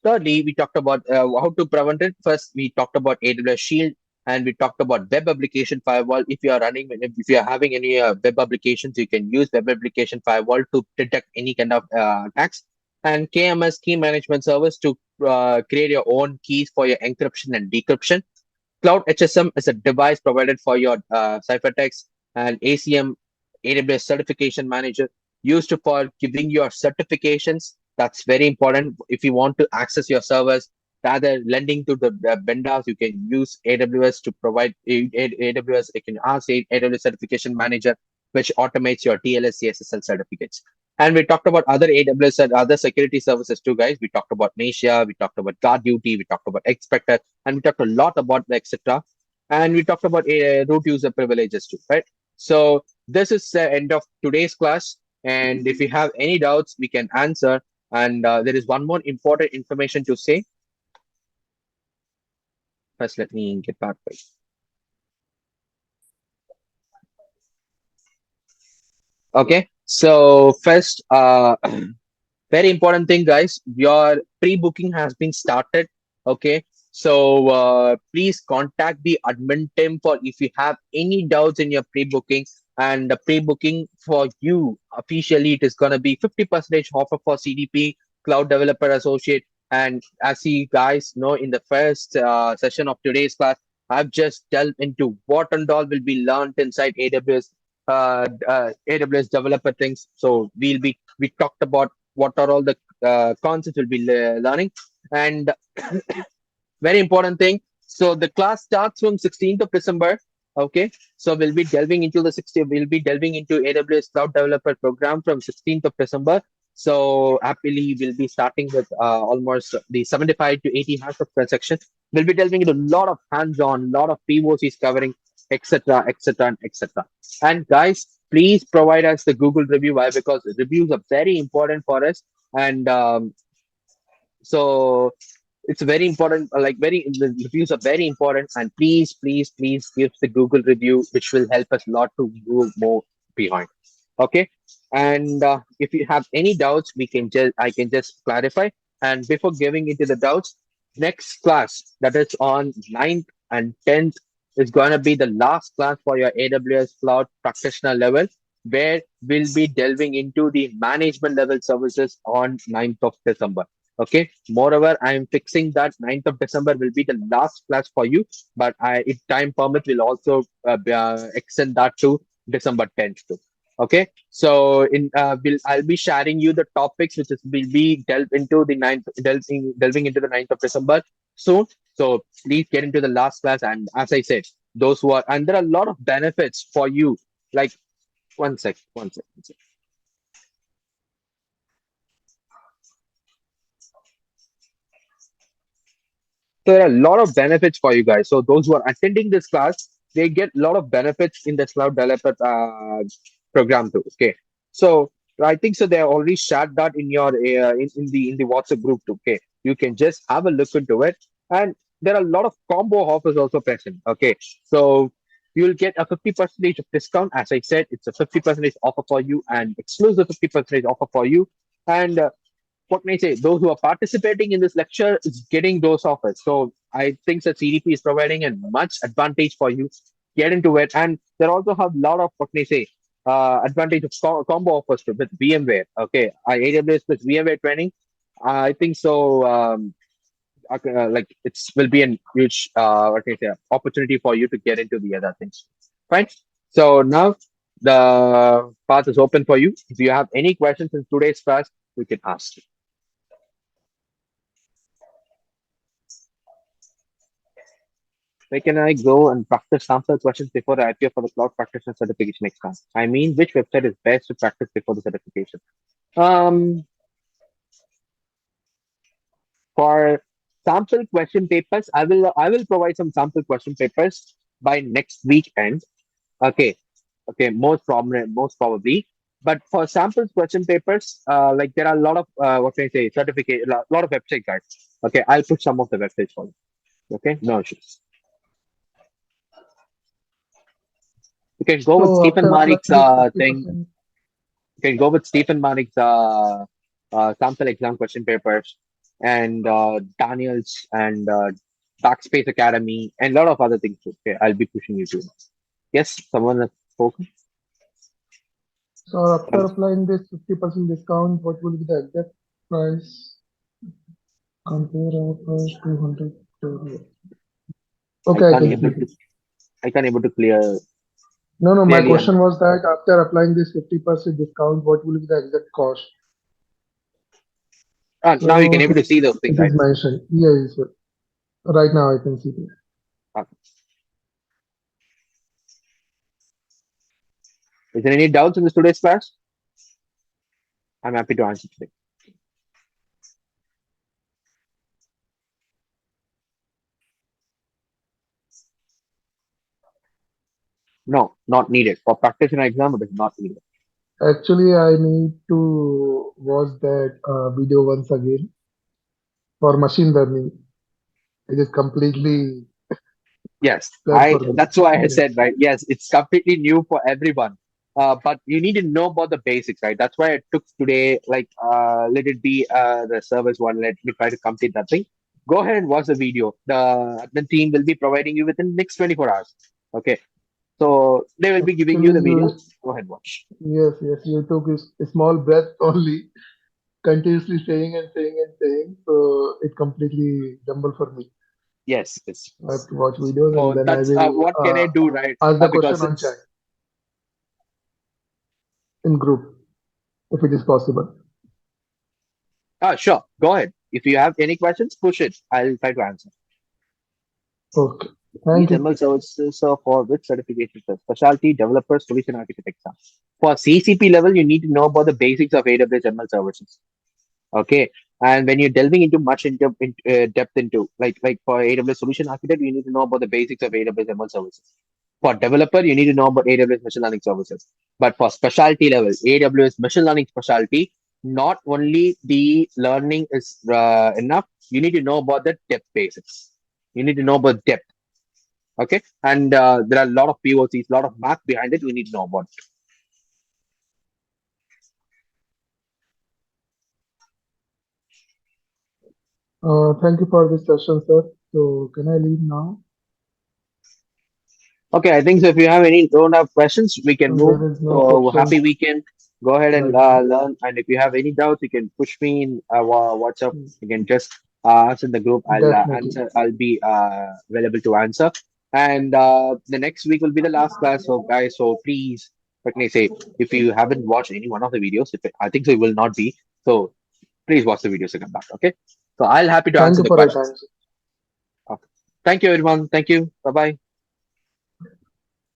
thirdly, we talked about how to prevent it. First, we talked about AWS Shield, and we talked about web application firewall. If you are running, if you are having any web applications, you can use web application firewall to detect any kind of attacks. And KMS, key management service, to create your own keys for your encryption and decryption. Cloud HSM is a device provided for your ciphertext, and ACM, AWS Certification Manager, used for giving your certifications. That's very important. If you want to access your servers, rather lending to the vendors, you can use AWS to provide AWS. You can ask AWS Certification Manager, which automates your TLS CSSL certificates. And we talked about other AWS and other security services too, guys. We talked about Nasia, we talked about Guard Duty, we talked about Expector, and we talked a lot about the etc. And we talked about root user privileges too, right? So this is the end of today's class. And if you have any doubts, we can answer. And there is one more important information to say. First, let me get back. Okay. So first, very important thing, guys. Your pre-booking has been started. Okay. So please contact the admin team for if you have any doubts in your pre-booking. And the pre-booking for you officially, it is going to be 50% offer for CDP Cloud Developer Associate. And as you guys know, in the first session of today's class, I've just delved into what and all will be learned inside AWS developer things. So we talked about what are all the concepts we'll be learning. And very important thing. So the class starts from 16th of December. Okay. So we'll be delving into we'll be delving into AWS Cloud Developer Program from 16th of December. So happily, we'll be starting with almost the 75 to 80 hours of per section. We'll be delving into a lot of hands-on, lot of POCs covering, etc., etc., and etc. And guys, please provide us the Google review. Why? Because reviews are very important for us. And so it's very important, like very the reviews are very important, and please give the Google review, which will help us a lot to move more behind. Okay. And if you have any doubts, I can just clarify. And before giving into the doubts, next class, that is on 9th and 10th, is going to be the last class for your AWS cloud practitioner level, where we'll be delving into the management level services on 9th of December. Okay. Moreover, I am fixing that 9th of December will be the last class for you, but if time permits, we'll also extend that to December 10th too. Okay. So I'll be sharing you the topics which is will be delving into the 9th of December soon. So please get into the last class. And as I said, those who are, and there are a lot of benefits for you. Like one sec. There are a lot of benefits for you guys. So those who are attending this class, they get a lot of benefits in the cloud developer program too. Okay. So I think so. They already shared that in your in the WhatsApp group too. Okay. You can just have a look into it, and there are a lot of combo offers also present. Okay. So you'll get a 50% of discount. As I said, it's a 50% offer for you, and exclusive 50% offer for you. And what can I say? Those who are participating in this lecture is getting those offers. So I think that CDP is providing a much advantage for you. Get into it, and they also have a lot of what can I say? Advantage of combo offers with VMware. Okay, AWS plus VMware training. I think so. Like it's will be a huge what can I say, opportunity for you to get into the other things. Fine. So now the path is open for you. If you have any questions in today's class, we can ask. Where can I go and practice sample questions before I appear for the cloud practitioner certification exam? I mean, which website is best to practice before the certification? Um, for sample question papers, I will provide some sample question papers by next weekend. Okay, okay, most probably. But for sample question papers, like there are a lot of what can I say, certificate, a lot of website guides. Okay, I'll put some of the websites for you. Okay, no issues. You can go with So Stephen after applying Marik's this thing. 50%, You can go with Stephen Marik's sample exam question papers, and Daniel's, and Darkspace Academy, and a lot of other things too. Okay, I'll be pushing you to. Yes, someone has spoken. so after applying this 50% discount, what will be the exact price? Compare our price 200. I Okay, I can't can able see to. this. I can't able to No, my clearly. question was that after applying this 50% discount, what will be the exact cost? Now you can So able to see those things, it right? is mentioned. Yes, sir. Right now I can see this. Okay. Is there any doubts in this today's class? I'm happy to answer today. No, not needed. For practitioner exam, it is not needed. Actually, I need to watch that video once again for machine learning. It is completely Yes, bad for me. that's why I Yes. said, right. Yes, it's completely new for everyone. But you need to know about the basics, right? That's why I took today, like let it be the service one. Let me try to complete that thing. Go ahead and watch the video. The team will be providing you within the next 24 hours. Okay. So they will be giving you Actually, the video. Go ahead, watch. yes, you took a small breath only, continuously saying and saying and saying. So it completely jumbled for me. Yes, yes. I have to watch videos and So then I that's will what can I do, right? ask the Because question on chat it's in group if it is possible. sure. Go ahead. If you have any questions, push it. I'll try to answer. Okay. These Thank you. ML services are for which certification? Specialty developer solution architect exam. For CCP level, you need to know about the basics of AWS ML services. Okay, and when you're delving into much depth into like for AWS solution architect, you need to know about the basics of AWS ML services. For developer, you need to know about AWS machine learning services. But for specialty level, AWS machine learning specialty, not only the learning is enough, you need to know about the depth basics. You need to know about depth. Okay, and there are a lot of POCs, a lot of math behind it. We need to know about. Thank you for this session, sir. So can I leave now? Okay, I think so. If you have any don't have questions, we can move. There is no So happy questions weekend. Go ahead and right now. learn. And if you have any doubts, you can push me in WhatsApp. Mm, You can just ask in the group. I'll definitely. answer. I'll be available to answer. And the next week will be the last class. So guys, so please, what can I say? If you haven't watched any one of the videos, if I think so, it will not be. So please watch the videos and come back. Okay. So I'll happy to Thank answer you the for your questions. time. Okay. Thank you, everyone. Thank you. Bye bye.